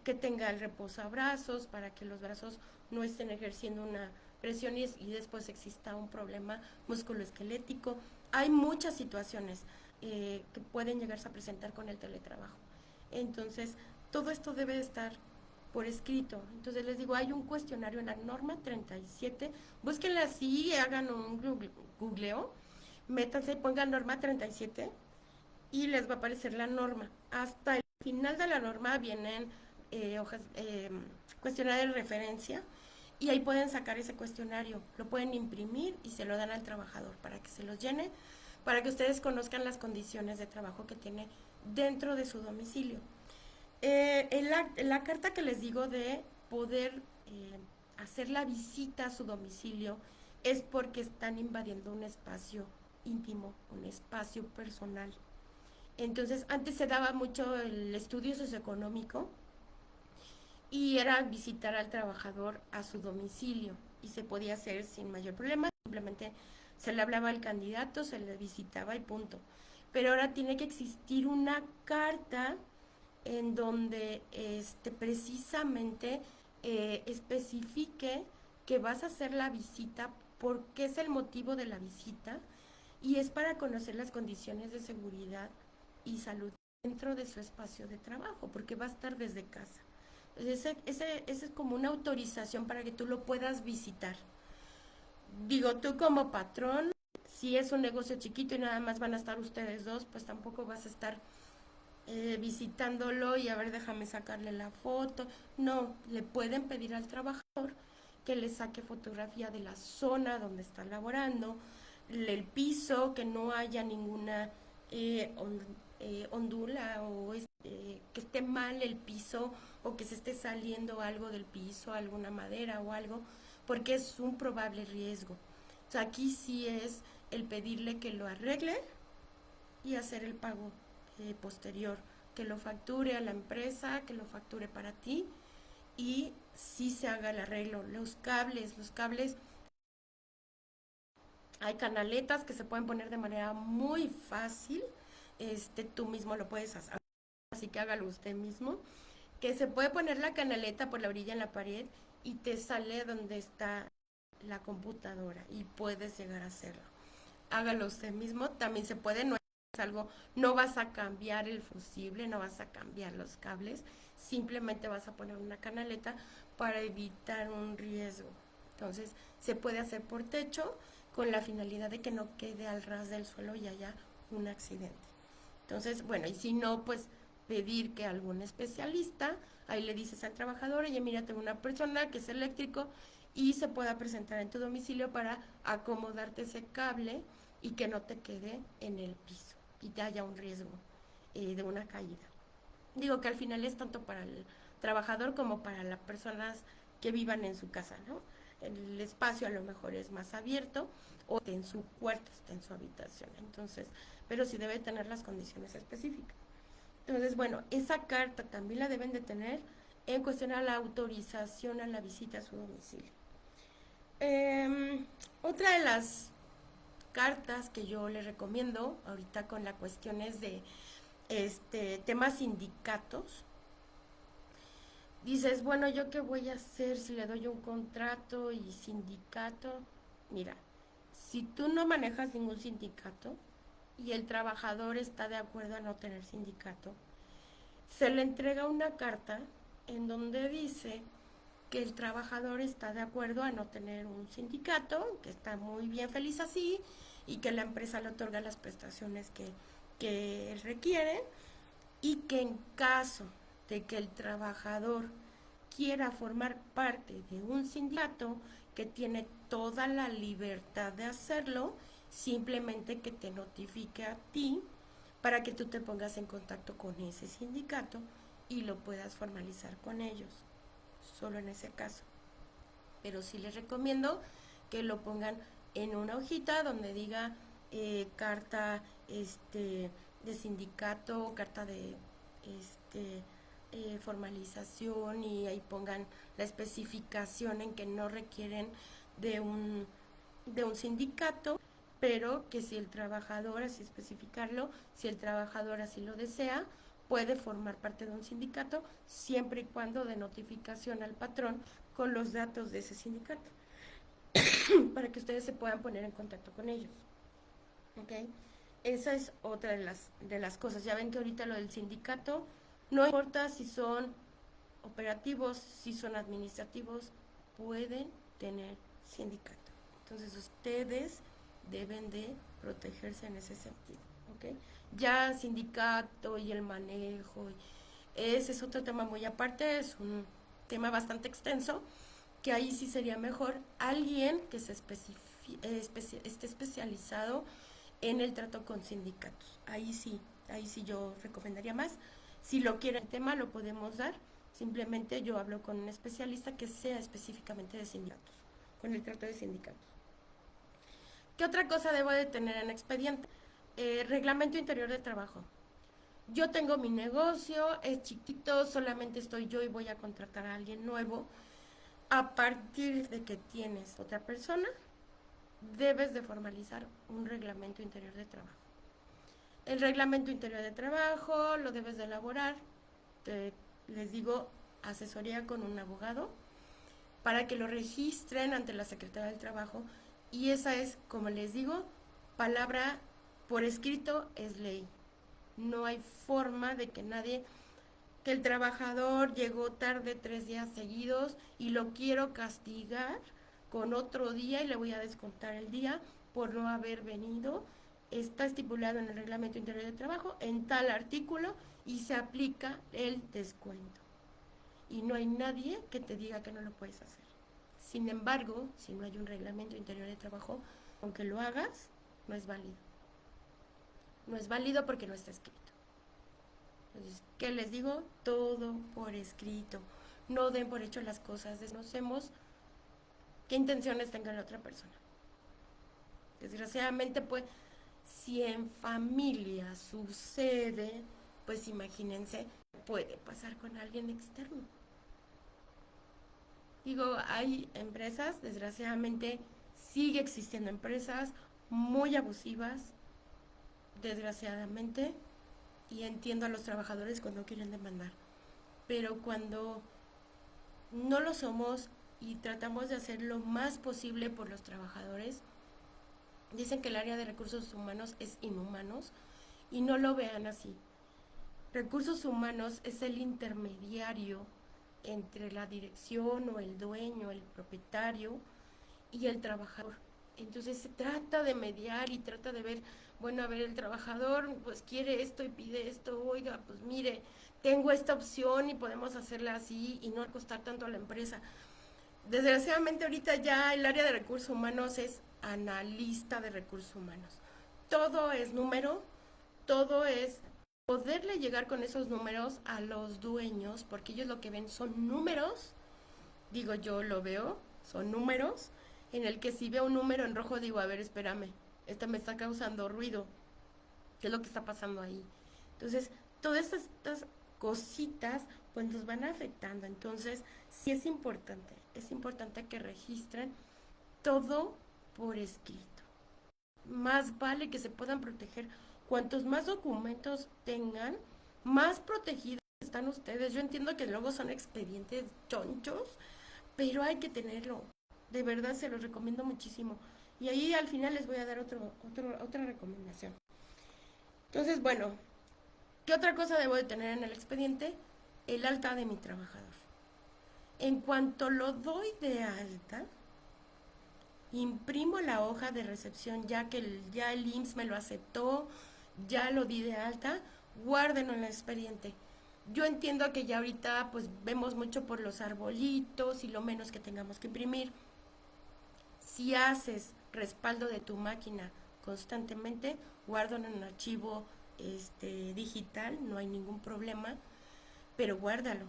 que tenga el reposabrazos para que los brazos no estén ejerciendo una presión y después exista un problema musculoesquelético. Hay muchas situaciones que pueden llegarse a presentar con el teletrabajo. Entonces, todo esto debe estar por escrito. Entonces les digo, hay un cuestionario en la norma 37, búsquenla así, hagan un googleo, métanse y pongan norma 37 y les va a aparecer la norma. Hasta el final de la norma vienen hojas, cuestionario de referencia y ahí pueden sacar ese cuestionario, lo pueden imprimir y se lo dan al trabajador para que se los llene, para que ustedes conozcan las condiciones de trabajo que tiene dentro de su domicilio. En la carta que les digo de poder hacer la visita a su domicilio es porque están invadiendo un espacio íntimo, un espacio personal. Entonces, antes se daba mucho el estudio socioeconómico y era visitar al trabajador a su domicilio y se podía hacer sin mayor problema, simplemente se le hablaba al candidato, se le visitaba y punto. Pero ahora tiene que existir una carta en donde precisamente especifique que vas a hacer la visita, por qué es el motivo de la visita y es para conocer las condiciones de seguridad y salud dentro de su espacio de trabajo, porque va a estar desde casa. Ese es como una autorización para que tú lo puedas visitar. Digo, tú como patrón, si es un negocio chiquito y nada más van a estar ustedes dos, pues tampoco vas a estar visitándolo y a ver, déjame sacarle la foto. No, le pueden pedir al trabajador que le saque fotografía de la zona donde está laborando, el piso, que no haya ninguna ondula o que esté mal el piso o que se esté saliendo algo del piso, alguna madera o algo, porque es un probable riesgo. O sea, aquí sí es el pedirle que lo arregle y hacer el pago posterior, que lo facture a la empresa, que lo facture para ti y sí se haga el arreglo. Los cables, hay canaletas que se pueden poner de manera muy fácil, tú mismo lo puedes hacer, así que hágalo usted mismo, que se puede poner la canaleta por la orilla en la pared y te sale donde está la computadora y puedes llegar a hacerlo. Hágalo usted mismo, también se puede, no es algo, no vas a cambiar el fusible, no vas a cambiar los cables, simplemente vas a poner una canaleta para evitar un riesgo. Entonces se puede hacer por techo con la finalidad de que no quede al ras del suelo y haya un accidente. Entonces, bueno, y si no, pues pedir que algún especialista, ahí le dices al trabajador, oye, mira, tengo una persona que es eléctrico y se pueda presentar en tu domicilio para acomodarte ese cable y que no te quede en el piso y te haya un riesgo de una caída. Digo que al final es tanto para el trabajador como para las personas que vivan en su casa, ¿no? El espacio a lo mejor es más abierto o está en su cuarto, está en su habitación. Entonces, pero sí debe tener las condiciones específicas. Entonces, bueno, esa carta también la deben de tener en cuestión a la autorización a la visita a su domicilio. Otra de las cartas que yo le recomiendo ahorita con las cuestiones de temas sindicatos. Dices, bueno, ¿yo qué voy a hacer si le doy un contrato y sindicato? Mira, si tú no manejas ningún sindicato y el trabajador está de acuerdo a no tener sindicato, se le entrega una carta en donde dice que el trabajador está de acuerdo a no tener un sindicato, que está muy bien feliz así y que la empresa le otorga las prestaciones que él requiere y que en caso de que el trabajador quiera formar parte de un sindicato que tiene toda la libertad de hacerlo, simplemente que te notifique a ti para que tú te pongas en contacto con ese sindicato y lo puedas formalizar con ellos, solo en ese caso. Pero sí les recomiendo que lo pongan en una hojita donde diga carta de sindicato, carta de formalización y ahí pongan la especificación en que no requieren de un, de un sindicato pero que si el trabajador, así especificarlo, si el trabajador así lo desea, puede formar parte de un sindicato siempre y cuando de notificación al patrón con los datos de ese sindicato para que ustedes se puedan poner en contacto con ellos. ¿Ok? Esa es otra de las cosas. Ya ven que ahorita lo del sindicato, no importa si son operativos, si son administrativos, pueden tener sindicato. Entonces ustedes deben de protegerse en ese sentido. ¿Ok? Ya sindicato y el manejo, ese es otro tema muy aparte, es un tema bastante extenso, que ahí sí sería mejor alguien que se esté especializado en el trato con sindicatos. Ahí sí yo recomendaría más. Si lo quieren el tema, lo podemos dar. Simplemente yo hablo con un especialista que sea específicamente de sindicatos, con el trato de sindicatos. ¿Qué otra cosa debo de tener en expediente? Reglamento interior de trabajo. Yo tengo mi negocio, es chiquito, solamente estoy yo y voy a contratar a alguien nuevo. A partir de que tienes otra persona, debes de formalizar un reglamento interior de trabajo. El reglamento interior de trabajo lo debes de elaborar, les digo, asesoría con un abogado para que lo registren ante la Secretaría del Trabajo, y esa es, como les digo, palabra por escrito es ley. No hay forma de que nadie, que el trabajador llegó tarde 3 días seguidos y lo quiero castigar con otro día y le voy a descontar el día por no haber venido. Está estipulado en el reglamento interior de trabajo en tal artículo y se aplica el descuento. Y no hay nadie que te diga que no lo puedes hacer. Sin embargo, si no hay un reglamento interior de trabajo, aunque lo hagas, no es válido. No es válido porque no está escrito. Entonces, ¿qué les digo? Todo por escrito. No den por hecho las cosas. Desconocemos qué intenciones tenga la otra persona. Desgraciadamente, pues, si en familia sucede, pues imagínense, puede pasar con alguien externo. Digo, hay empresas, desgraciadamente, sigue existiendo empresas muy abusivas, desgraciadamente, y entiendo a los trabajadores cuando quieren demandar, pero cuando no lo somos y tratamos de hacer lo más posible por los trabajadores, dicen que el área de recursos humanos es inhumanos y no lo vean así. Recursos humanos es el intermediario entre la dirección o el dueño, el propietario y el trabajador. Entonces se trata de mediar y trata de ver, bueno, a ver, el trabajador pues quiere esto y pide esto, oiga, pues mire, tengo esta opción y podemos hacerla así y no costar tanto a la empresa. Desgraciadamente ahorita ya el área de recursos humanos es analista de recursos humanos. Todo es número, todo es poderle llegar con esos números a los dueños, porque ellos lo que ven son números, digo yo lo veo, son números, en el que si veo un número en rojo digo, a ver, espérame, esta me está causando ruido, ¿qué es lo que está pasando ahí? Entonces, todas estas cositas pues nos van afectando, entonces sí es importante que registren todo por escrito. Más vale que se puedan proteger. Cuantos más documentos tengan, más protegidos están ustedes. Yo entiendo que luego son expedientes chonchos, pero hay que tenerlo. De verdad se los recomiendo muchísimo. Y ahí al final les voy a dar otra recomendación. Entonces, bueno, ¿qué otra cosa debo de tener en el expediente? El alta de mi trabajador. En cuanto lo doy de alta, imprimo la hoja de recepción ya que ya el IMSS me lo aceptó, ya lo di de alta, guárdenlo en el expediente. Yo entiendo que ya ahorita pues vemos mucho por los arbolitos y lo menos que tengamos que imprimir. Si haces respaldo de tu máquina constantemente, guárdalo en un archivo digital, no hay ningún problema, pero guárdalo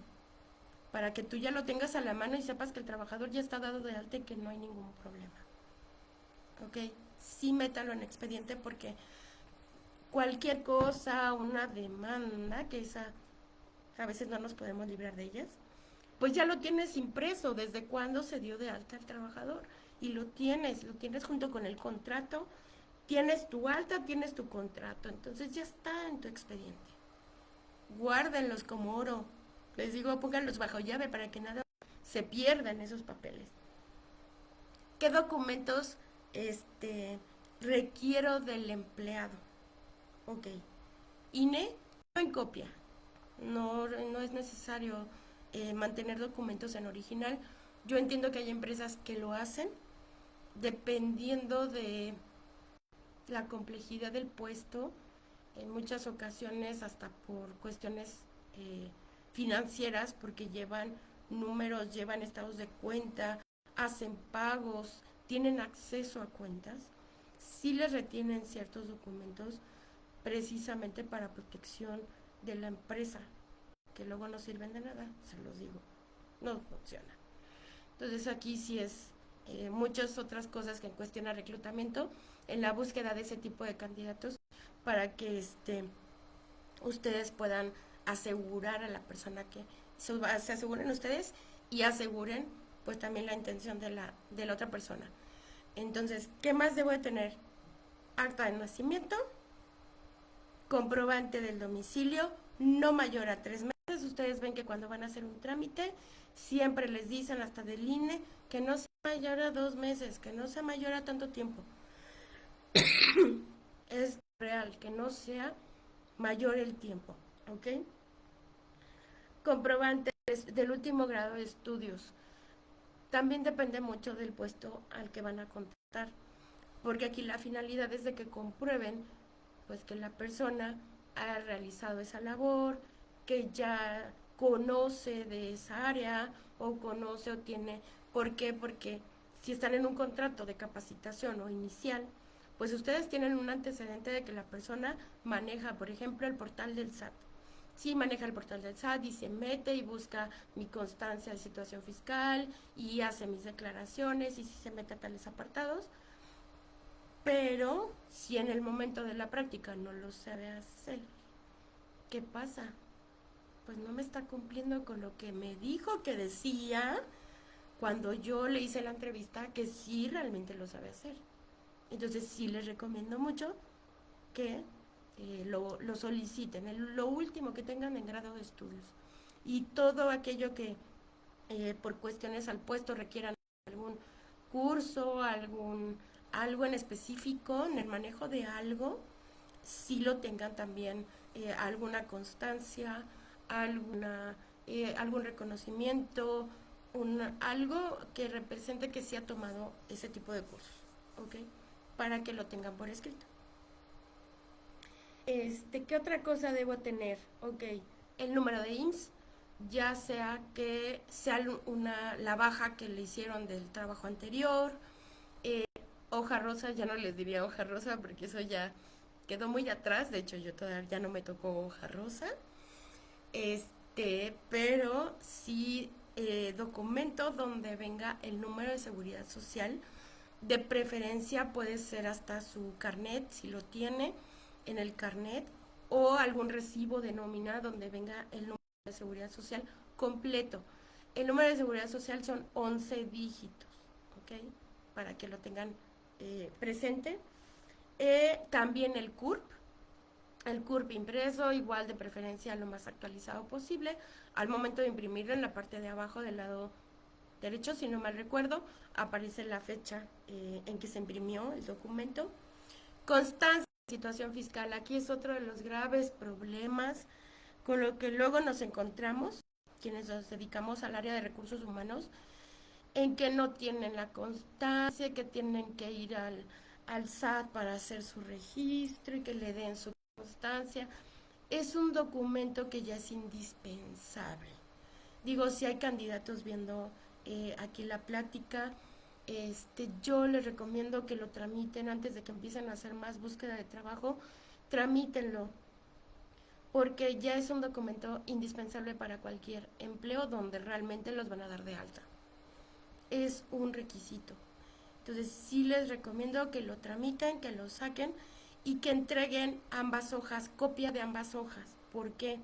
para que tú ya lo tengas a la mano y sepas que el trabajador ya está dado de alta y que no hay ningún problema. ¿Ok? Sí, métalo en expediente porque cualquier cosa, una demanda, que esa a veces no nos podemos librar de ellas, pues ya lo tienes impreso desde cuando se dio de alta el trabajador y lo tienes junto con el contrato Tienes tu alta, tienes tu contrato, entonces ya está en tu expediente. Guárdenlos como oro. Les digo, pónganlos bajo llave para que nada se pierdan esos papeles. ¿Qué documentos requiero del empleado? Ok. INE en copia. No es necesario mantener documentos en original. Yo entiendo que hay empresas que lo hacen dependiendo de la complejidad del puesto, en muchas ocasiones hasta por cuestiones eh, financieras, porque llevan números, llevan estados de cuenta, hacen pagos, tienen acceso a cuentas, sí les retienen ciertos documentos precisamente para protección de la empresa, que luego no sirven de nada, se los digo, no funciona. Entonces aquí sí es muchas otras cosas que en cuestión a reclutamiento, en la búsqueda de ese tipo de candidatos, para que ustedes puedan asegurar a la persona que se aseguren ustedes y aseguren pues también la intención de la otra persona. Entonces, ¿qué más debo de tener? Acta de nacimiento, comprobante del domicilio, no mayor a 3 meses. Ustedes ven que cuando van a hacer un trámite, siempre les dicen hasta del INE que no sea mayor a 2 meses, que no sea mayor a tanto tiempo. Es real, que no sea mayor el tiempo, ¿ok? Comprobante del último grado de estudios. También depende mucho del puesto al que van a contratar, porque aquí la finalidad es de que comprueben pues que la persona ha realizado esa labor, que ya conoce de esa área o conoce o tiene. ¿Por qué? Porque si están en un contrato de capacitación o inicial, pues ustedes tienen un antecedente de que la persona maneja, por ejemplo, el portal del SAT. Sí, maneja el portal del SAT y se mete y busca mi constancia de situación fiscal y hace mis declaraciones y si se mete a tales apartados. Pero si en el momento de la práctica no lo sabe hacer, ¿qué pasa? Pues no me está cumpliendo con lo que me dijo que decía cuando yo le hice la entrevista que sí realmente lo sabe hacer. Entonces sí les recomiendo mucho que lo soliciten, lo último que tengan en grado de estudios. Y todo aquello que por cuestiones al puesto requieran algún curso, algo en específico, en el manejo de algo, si lo tengan también alguna constancia, algún reconocimiento, algo que represente que se ha tomado ese tipo de cursos, ¿ok? Para que lo tengan por escrito. ¿Qué otra cosa debo tener? Ok, el número de IMSS, ya sea que sea la baja que le hicieron del trabajo anterior, eh, hoja rosa, ya no les diría hoja rosa porque eso ya quedó muy atrás, de hecho yo todavía ya no me tocó hoja rosa, pero sí documento donde venga el número de seguridad social, de preferencia puede ser hasta su carnet, si lo tiene en el carnet, o algún recibo de nómina donde venga el número de seguridad social completo. El número de seguridad social son 11 dígitos, ¿ok? Para que lo tengan presente. También el CURP impreso, igual de preferencia lo más actualizado posible. Al momento de imprimirlo, en la parte de abajo del lado derecho, si no mal recuerdo, aparece la fecha en que se imprimió el documento. Constancia de situación fiscal. Aquí es otro de los graves problemas con lo que luego nos encontramos, quienes nos dedicamos al área de recursos humanos, en que no tienen la constancia, que tienen que ir al SAT para hacer su registro y que le den su constancia. Es un documento que ya es indispensable. Digo, si hay candidatos viendo aquí la plática, yo les recomiendo que lo tramiten antes de que empiecen a hacer más búsqueda de trabajo, tramítenlo, porque ya es un documento indispensable para cualquier empleo donde realmente los van a dar de alta. Es un requisito. Entonces sí les recomiendo que lo tramiten, que lo saquen y que entreguen ambas hojas, copia de ambas hojas. ¿Por qué?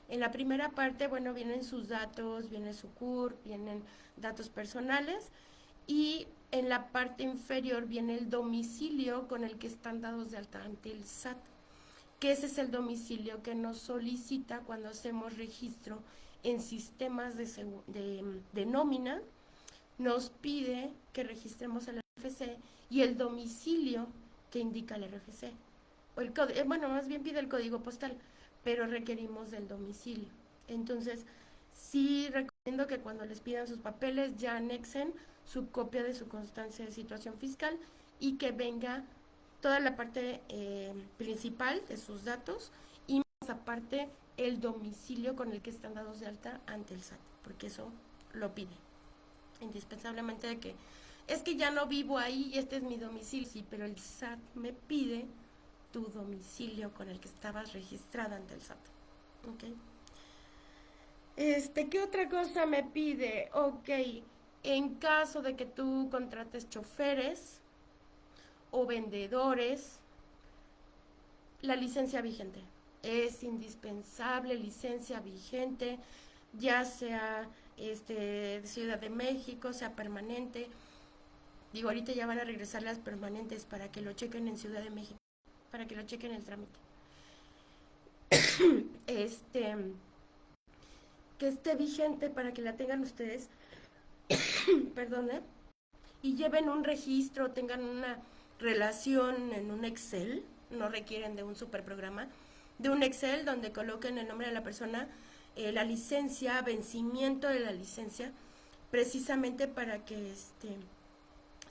En la primera parte, bueno, vienen sus datos, viene su CURP, vienen datos personales y en la parte inferior viene el domicilio con el que están dados de alta ante el SAT, que ese es el domicilio que nos solicita cuando hacemos registro en sistemas de nómina. Nos pide que registremos el RFC y el domicilio que indica el RFC. O el bueno, más bien pide el código postal, pero requerimos del domicilio. Entonces, sí recomiendo que cuando les pidan sus papeles ya anexen su copia de su constancia de situación fiscal y que venga toda la parte principal de sus datos y más aparte el domicilio con el que están dados de alta ante el SAT, porque eso lo pide indispensablemente, de que es que ya no vivo ahí y este es mi domicilio. Sí, pero el SAT me pide tu domicilio con el que estabas registrada ante el SAT. ¿Ok? ¿Qué otra cosa me pide? Ok, en caso de que tú contrates choferes o vendedores, la licencia vigente. Es indispensable licencia vigente, ya sea de Ciudad de México, sea permanente. Digo, ahorita ya van a regresar las permanentes para que lo chequen en Ciudad de México, para que lo chequen el trámite. Que esté vigente para que la tengan ustedes, perdón, y lleven un registro, tengan una relación en un Excel, no requieren de un super programa, de un Excel donde coloquen el nombre de la persona, la licencia, vencimiento de la licencia, precisamente para que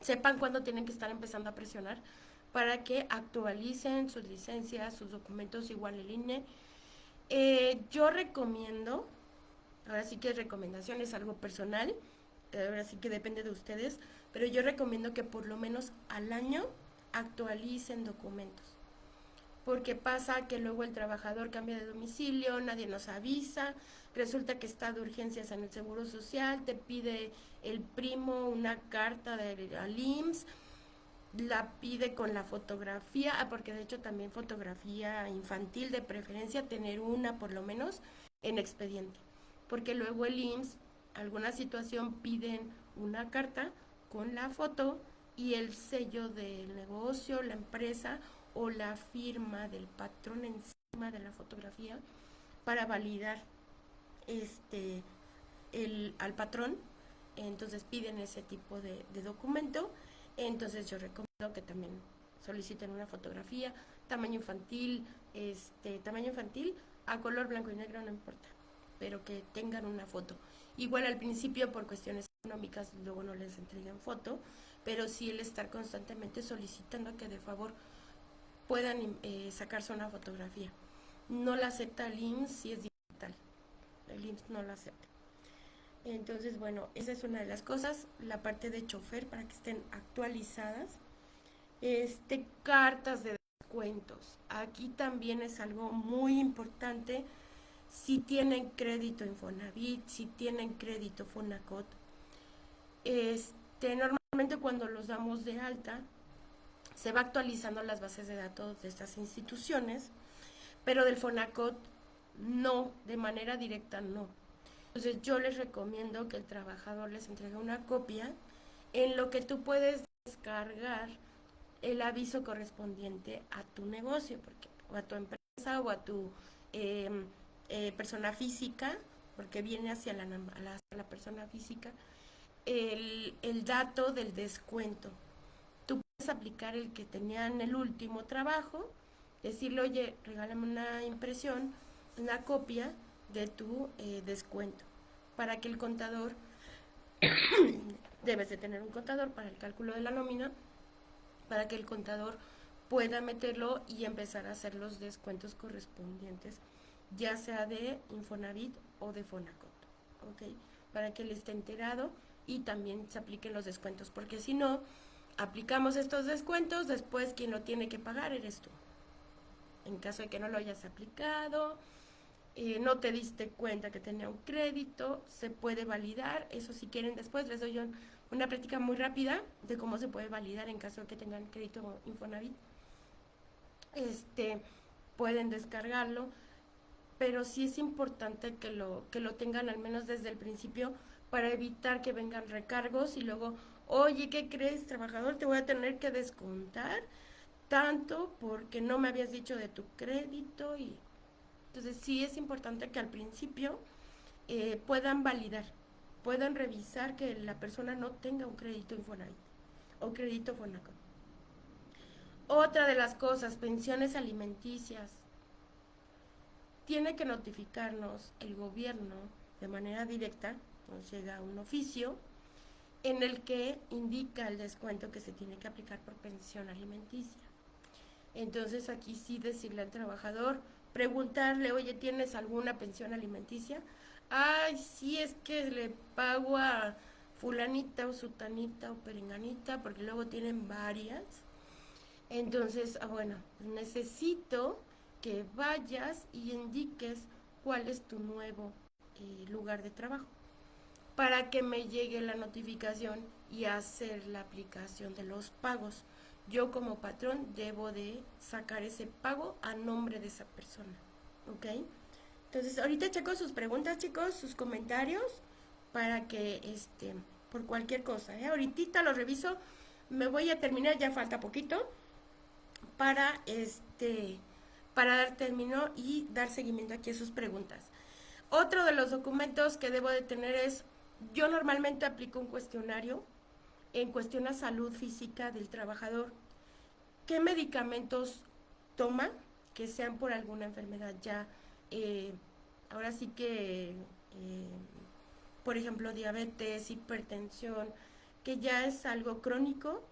sepan cuándo tienen que estar empezando a presionar, para que actualicen sus licencias, sus documentos, igual el INE. Yo recomiendo, ahora sí que recomendación es algo personal, ahora sí que depende de ustedes, pero yo recomiendo que por lo menos al año actualicen documentos, porque pasa que luego el trabajador cambia de domicilio, nadie nos avisa, resulta que está de urgencias en el Seguro Social, te pide el primo una carta al IMSS, la pide con la fotografía, porque de hecho también fotografía infantil de preferencia, tener una por lo menos en expediente, porque luego el IMSS, alguna situación, piden una carta con la foto y el sello del negocio, la empresa o la firma del patrón encima de la fotografía para validar al patrón. Entonces piden ese tipo de documento. Entonces yo recomiendo que también soliciten una fotografía tamaño infantil, tamaño infantil a color blanco y negro, no importa, pero que tengan una foto. Igual al principio por cuestiones económicas luego no les entregan foto, pero sí el estar constantemente solicitando que de favor puedan sacarse una fotografía. No la acepta el IMSS si es digital, el IMSS no la acepta. Entonces, bueno, esa es una de las cosas, la parte de chofer para que estén actualizadas. Cartas de descuentos. Aquí también es algo muy importante. Si tienen crédito Infonavit, si tienen crédito Fonacot, normalmente cuando los damos de alta, se va actualizando las bases de datos de estas instituciones, pero del Fonacot no, de manera directa no. Entonces yo les recomiendo que el trabajador les entregue una copia en lo que tú puedes descargar el aviso correspondiente a tu negocio, porque, o a tu empresa o a tu persona física, porque viene hacia la persona física, el dato del descuento. Tú puedes aplicar el que tenían el último trabajo, decirle, oye, regálame una impresión, una copia de tu descuento, para que el contador, debes de tener un contador para el cálculo de la nómina, para que el contador pueda meterlo y empezar a hacer los descuentos correspondientes, ya sea de Infonavit o de Fonacot, ¿ok? Para que él esté enterado y también se apliquen los descuentos, porque si no, aplicamos estos descuentos, después quien lo tiene que pagar eres tú. En caso de que no lo hayas aplicado, no te diste cuenta que tenía un crédito, se puede validar. Eso, si quieren, después les doy una práctica muy rápida de cómo se puede validar en caso de que tengan crédito Infonavit. Pueden descargarlo, pero sí es importante que lo tengan al menos desde el principio, para evitar que vengan recargos y luego, Oye, ¿qué crees, trabajador? Te voy a tener que descontar tanto porque no me habías dicho de tu crédito. Y entonces sí es importante que al principio puedan validar, puedan revisar que la persona no tenga un crédito Infonavit o crédito Fonacot. Otra de las cosas, pensiones alimenticias. Tiene que notificarnos el gobierno de manera directa, nos llega un oficio en el que indica el descuento que se tiene que aplicar por pensión alimenticia. Entonces aquí sí decirle al trabajador, preguntarle, oye, ¿tienes alguna pensión alimenticia? Ay, sí, es que le pago a fulanita o sutanita o perenganita, porque luego tienen varias. Entonces, bueno, necesito que vayas y indiques cuál es tu nuevo lugar de trabajo para que me llegue la notificación y hacer la aplicación de los pagos. Yo como patrón debo de sacar ese pago a nombre de esa persona. ¿Ok? Entonces, ahorita checo sus preguntas, chicos, sus comentarios, para que, por cualquier cosa, ahorita lo reviso. Me voy a terminar, ya falta poquito, para, para dar término y dar seguimiento aquí a sus preguntas. Otro de los documentos que debo de tener es, yo normalmente aplico un cuestionario en cuestión a salud física del trabajador. ¿Qué medicamentos toma que sean por alguna enfermedad ya? eh, Ahora sí que, por ejemplo, diabetes, hipertensión, que ya es algo crónico,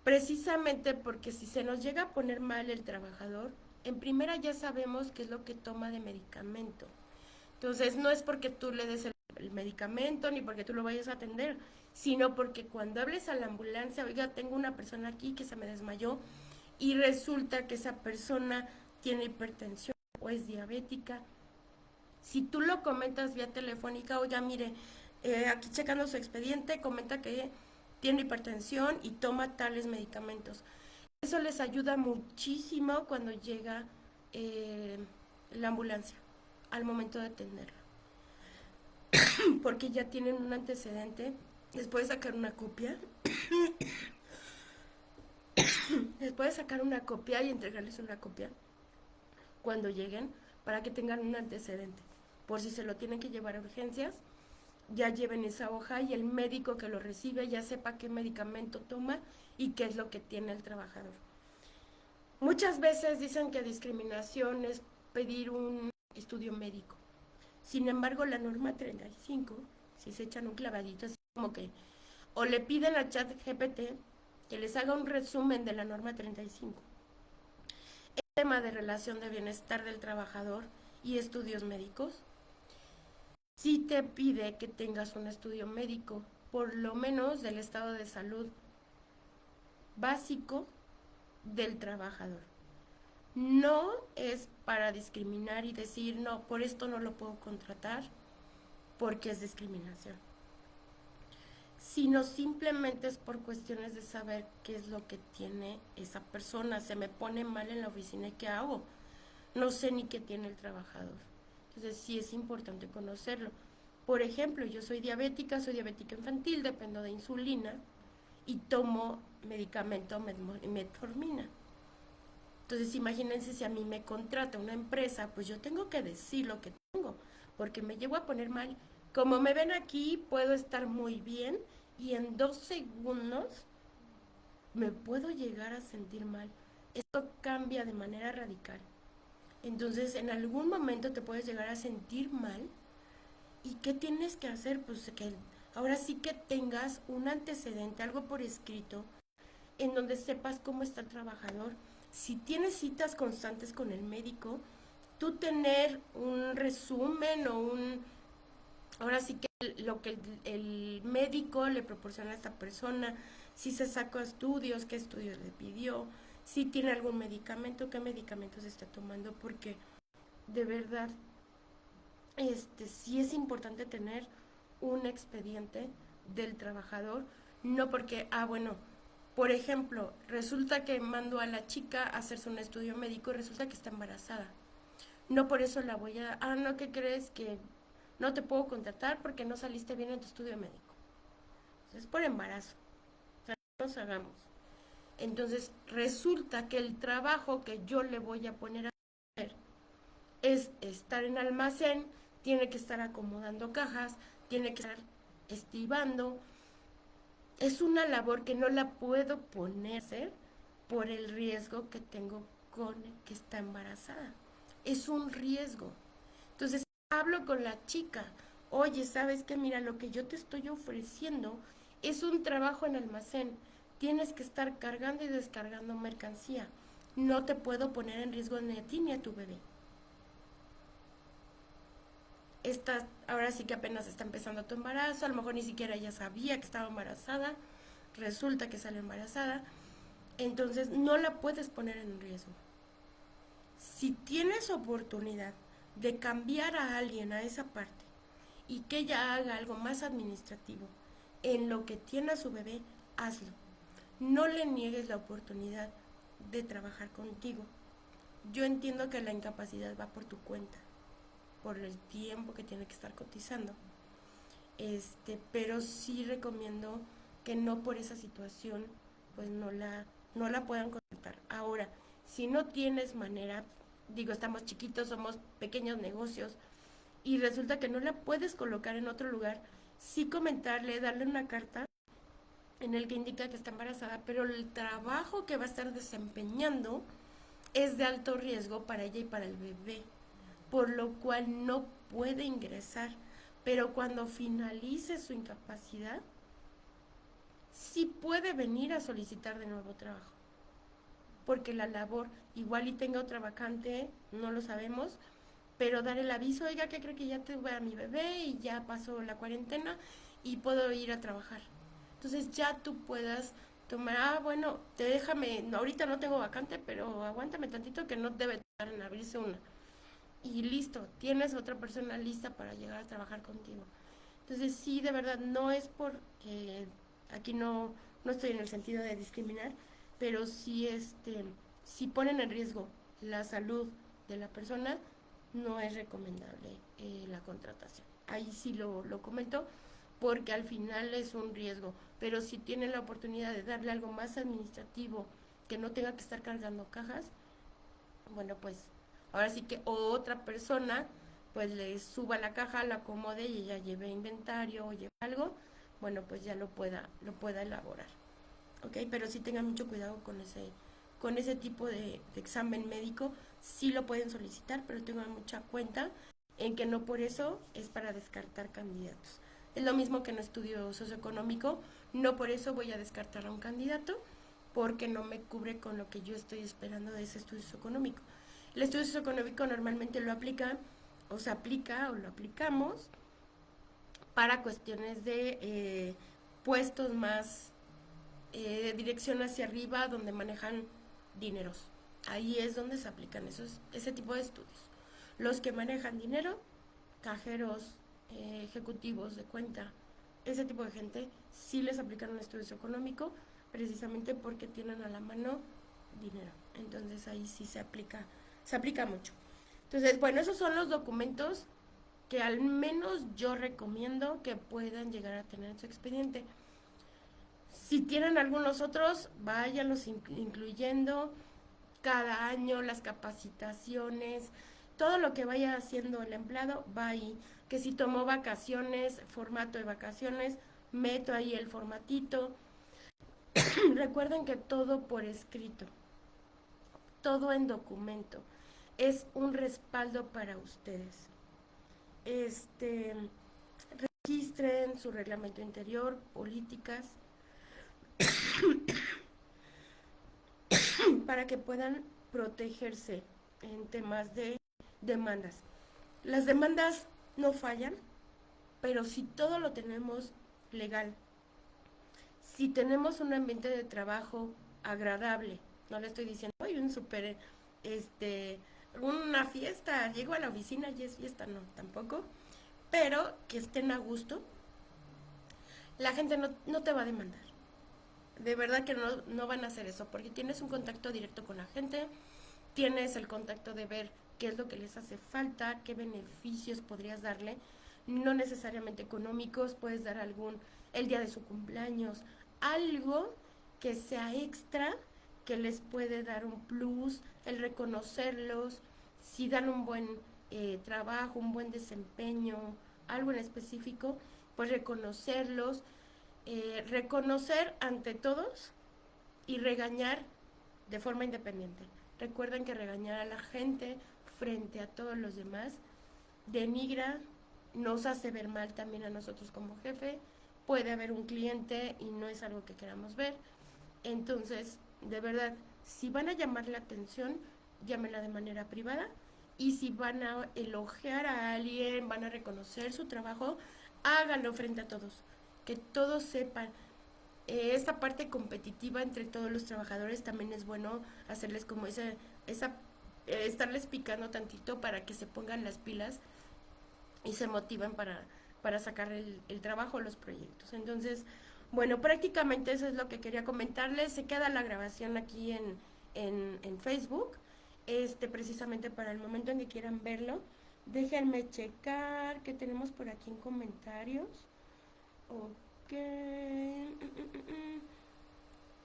precisamente porque si se nos llega a poner mal el trabajador, en primera ya sabemos qué es lo que toma de medicamento. Entonces no es porque tú le des el medicamento ni porque tú lo vayas a atender, sino porque cuando hables a la ambulancia, oiga, tengo una persona aquí que se me desmayó y resulta que esa persona tiene hipertensión o es diabética. Si tú lo comentas vía telefónica, oiga, mire, aquí checando su expediente, comenta que tiene hipertensión y toma tales medicamentos. Eso les ayuda muchísimo cuando llega eh, la ambulancia al momento de atenderlo, porque ya tienen un antecedente. Les puedes sacar una copia, les puedes sacar una copia y entregarles una copia cuando lleguen para que tengan un antecedente. Por si se lo tienen que llevar a urgencias, ya lleven esa hoja y el médico que lo recibe ya sepa qué medicamento toma y qué es lo que tiene el trabajador. Muchas veces dicen que discriminación es pedir un estudio médico. Sin embargo, la norma 35, si se echan un clavadito, así como que o le piden a ChatGPT que les haga un resumen de la norma 35. El tema de relación de bienestar del trabajador y estudios médicos, si te pide que tengas un estudio médico, por lo menos del estado de salud básico del trabajador. No es para discriminar y decir, no, por esto no lo puedo contratar porque es discriminación, sino simplemente es por cuestiones de saber qué es lo que tiene esa persona. Se me pone mal en la oficina y ¿qué hago? No sé ni qué tiene el trabajador. Entonces sí es importante conocerlo. Por ejemplo, yo soy diabética infantil, dependo de insulina y tomo medicamento metformina. Entonces imagínense si a mí me contrata una empresa, pues yo tengo que decir lo que tengo, porque me llego a poner mal. Como me ven aquí, puedo estar muy bien y en 2 segundos me puedo llegar a sentir mal. Esto cambia de manera radical. Entonces en algún momento te puedes llegar a sentir mal. ¿Y qué tienes que hacer? Pues que ahora sí que tengas un antecedente, algo por escrito, en donde sepas cómo está el trabajador. Si tienes citas constantes con el médico, tú tener un resumen o ahora sí que lo que el médico le proporciona a esta persona, si se sacó estudios, qué estudios le pidió, si tiene algún medicamento, qué medicamentos está tomando, porque de verdad, sí es importante tener un expediente del trabajador, no porque, bueno, por ejemplo, resulta que mando a la chica a hacerse un estudio médico y resulta que está embarazada. No por eso la voy a, no, ¿qué crees? Que no te puedo contratar porque no saliste bien en tu estudio médico. es por embarazo. O sea, no nos hagamos. Entonces resulta que el trabajo que yo le voy a poner a hacer es estar en almacén, tiene que estar acomodando cajas, tiene que estar estibando. Es una labor que no la puedo poner a hacer por el riesgo que tengo con que está embarazada. Es un riesgo. Entonces hablo con la chica, oye, ¿sabes qué? Mira, lo que yo te estoy ofreciendo es un trabajo en almacén. Tienes que estar cargando y descargando mercancía. No te puedo poner en riesgo ni a ti ni a tu bebé. Ahora sí que apenas está empezando tu embarazo, a lo mejor ni siquiera ella sabía que estaba embarazada, resulta que sale embarazada, entonces no la puedes poner en riesgo. Si tienes oportunidad de cambiar a alguien a esa parte y que ella haga algo más administrativo en lo que tiene a su bebé, hazlo. No le niegues la oportunidad de trabajar contigo. Yo entiendo que la incapacidad va por tu cuenta, por el tiempo que tiene que estar cotizando. Pero sí recomiendo que no por esa situación pues no la puedan contratar. Ahora, si no tienes manera, digo, estamos chiquitos, somos pequeños negocios y resulta que no la puedes colocar en otro lugar, sí comentarle, darle una carta en el que indica que está embarazada, pero el trabajo que va a estar desempeñando es de alto riesgo para ella y para el bebé, por lo cual no puede ingresar. Pero cuando finalice su incapacidad, sí puede venir a solicitar de nuevo trabajo. Porque la labor, igual y tenga otra vacante, no lo sabemos, pero dar el aviso, oiga, que creo que ya tuve a mi bebé y ya pasó la cuarentena y puedo ir a trabajar. Entonces ya tú puedas tomar, bueno, déjame, ahorita no tengo vacante, pero aguántame tantito que no debe tardar en abrirse una. Y listo, tienes otra persona lista para llegar a trabajar contigo. Entonces sí, de verdad, no es porque aquí no estoy en el sentido de discriminar, pero sí, si ponen en riesgo la salud de la persona, no es recomendable la contratación. Ahí sí lo comento, porque al final es un riesgo, pero si tienen la oportunidad de darle algo más administrativo, que no tenga que estar cargando cajas, bueno, pues ahora sí que otra persona pues le suba la caja, la acomode y ella lleve inventario o lleve algo, bueno, pues ya lo pueda elaborar. ¿Ok? Pero sí tengan mucho cuidado con ese tipo de examen médico. Sí lo pueden solicitar, pero tengan mucha cuenta en que no por eso es para descartar candidatos. Es lo mismo que en estudio socioeconómico, no por eso voy a descartar a un candidato porque no me cubre con lo que yo estoy esperando de ese estudio socioeconómico. El estudio socioeconómico normalmente lo aplica o se aplica o lo aplicamos para cuestiones de puestos más de dirección hacia arriba donde manejan dineros. Ahí es donde se aplican ese tipo de estudios. Los que manejan dinero, cajeros, ejecutivos de cuenta, ese tipo de gente, sí les aplican un estudio económico precisamente porque tienen a la mano dinero. Entonces ahí sí se aplica mucho. Entonces, bueno, esos son los documentos que al menos yo recomiendo que puedan llegar a tener en su expediente. Si tienen algunos otros, váyanlos incluyendo cada año, las capacitaciones, todo lo que vaya haciendo el empleado va ahí. Que si tomó vacaciones, formato de vacaciones, meto ahí el formatito. Recuerden que todo por escrito, todo en documento, es un respaldo para ustedes. Registren su reglamento interior, políticas, para que puedan protegerse en temas de demandas. Las demandas no fallan, pero si todo lo tenemos legal, si tenemos un ambiente de trabajo agradable, no le estoy diciendo, hoy un súper, una fiesta, llego a la oficina y es fiesta, no, tampoco, pero que estén a gusto, la gente no te va a demandar. De verdad que no van a hacer eso, porque tienes un contacto directo con la gente, tienes el contacto de ver qué es lo que les hace falta, qué beneficios podrías darle. no necesariamente económicos, puedes dar el día de su cumpleaños, algo que sea extra, que les puede dar un plus, el reconocerlos, si dan un buen trabajo, un buen desempeño, algo en específico, pues reconocerlos, reconocer ante todos y regañar de forma independiente. Recuerden que regañar a la gente frente a todos los demás denigra, nos hace ver mal también a nosotros como jefe, puede haber un cliente y no es algo que queramos ver. Entonces, de verdad, si van a llamar la atención, llámenla de manera privada, y si van a elogiar a alguien, van a reconocer su trabajo, háganlo frente a todos, que todos sepan. Esta parte competitiva entre todos los trabajadores también es bueno hacerles como estarles picando tantito para que se pongan las pilas y se motiven para sacar el trabajo, los proyectos. Entonces, bueno, prácticamente eso es lo que quería comentarles. Se queda la grabación aquí en Facebook, precisamente para el momento en que quieran verlo. Déjenme checar qué tenemos por aquí en comentarios. Ok.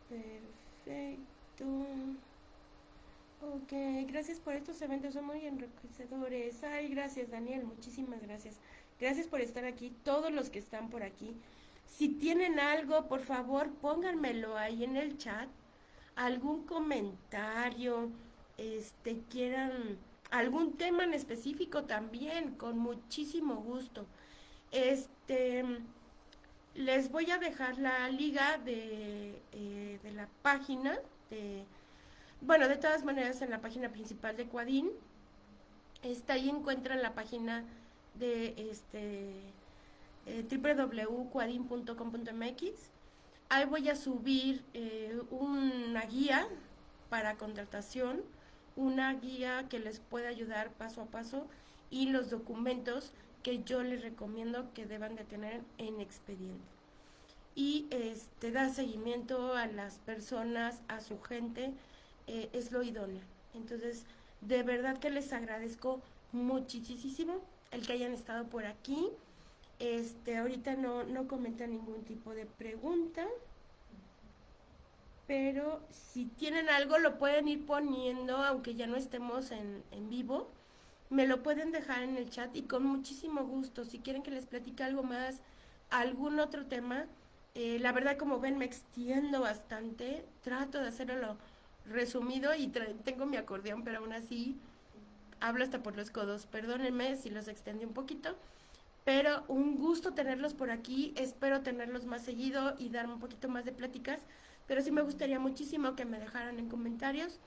Perfecto. Ok, gracias por estos eventos, son muy enriquecedores. Ay, gracias Daniel, muchísimas gracias. Gracias por estar aquí, todos los que están por aquí. Si tienen algo, por favor, pónganmelo ahí en el chat. Algún comentario, quieran algún tema en específico también, con muchísimo gusto. Este, les voy a dejar la liga de la página de bueno, de todas maneras en la página principal de Quadin, ahí encuentran la página de www.quadin.com.mx. Ahí voy a subir una guía para contratación, una guía que les puede ayudar paso a paso y los documentos que yo les recomiendo que deban de tener en expediente. Y dar seguimiento a las personas, a su gente, es lo idóneo. Entonces, de verdad que les agradezco muchísimo el que hayan estado por aquí. Ahorita no comentan ningún tipo de pregunta, pero si tienen algo lo pueden ir poniendo, aunque ya no estemos en vivo, me lo pueden dejar en el chat y con muchísimo gusto. Si quieren que les platique algo más, algún otro tema, la verdad, como ven, me extiendo bastante, trato de hacerlo resumido y tengo mi acordeón, pero aún así hablo hasta por los codos. Perdónenme si los extendí un poquito, pero un gusto tenerlos por aquí. Espero tenerlos más seguido y dar un poquito más de pláticas, pero sí me gustaría muchísimo que me dejaran en comentarios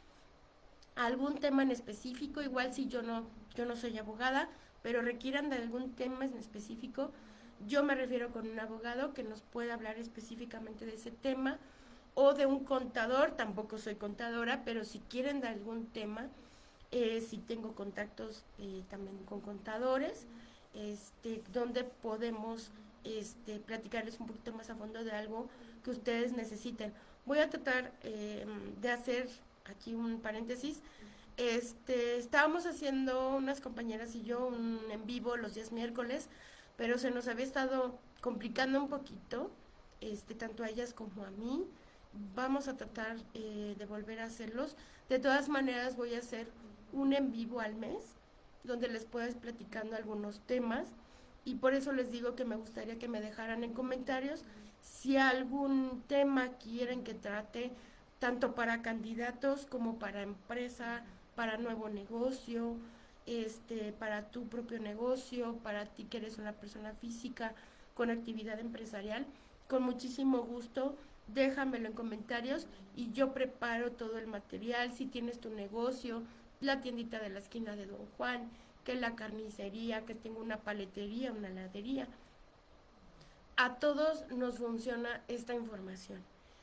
algún tema en específico. Igual si yo no soy abogada, pero requieran de algún tema en específico, yo me refiero con un abogado que nos pueda hablar específicamente de ese tema, o de un contador. Tampoco soy contadora, pero si quieren de algún tema, si tengo contactos también con contadores, donde podemos platicarles un poquito más a fondo de algo que ustedes necesiten. Voy a tratar de hacer aquí un paréntesis. Estábamos haciendo unas compañeras y yo un en vivo los días miércoles, pero se nos había estado complicando un poquito, tanto a ellas como a mí. Vamos a tratar de volver a hacerlos. De todas maneras voy a hacer un en vivo al mes, donde les pueda ir platicando algunos temas, y por eso les digo que me gustaría que me dejaran en comentarios si algún tema quieren que trate, tanto para candidatos como para empresa, para nuevo negocio, para tu propio negocio, para ti que eres una persona física con actividad empresarial. Con muchísimo gusto, déjamelo en comentarios y yo preparo todo el material. Si tienes tu negocio, la tiendita de la esquina de Don Juan, que la carnicería, que tengo una paletería, una heladería, a todos nos funciona esta información.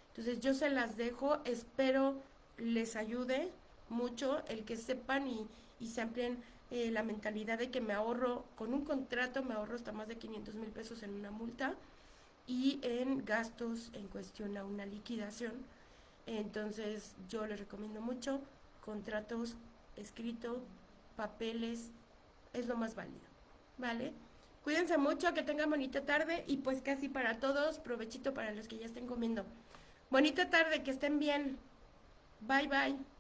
Entonces yo se las dejo, espero les ayude mucho el que sepan y se amplíen la mentalidad de que me ahorro, con un contrato me ahorro hasta más de 500,000 pesos en una multa y en gastos en cuestión a una liquidación. Entonces yo les recomiendo mucho contratos escritos, papeles, es lo más válido, ¿vale? Cuídense mucho, que tengan bonita tarde y pues casi para todos, provechito para los que ya estén comiendo. Bonita tarde, que estén bien. Bye bye.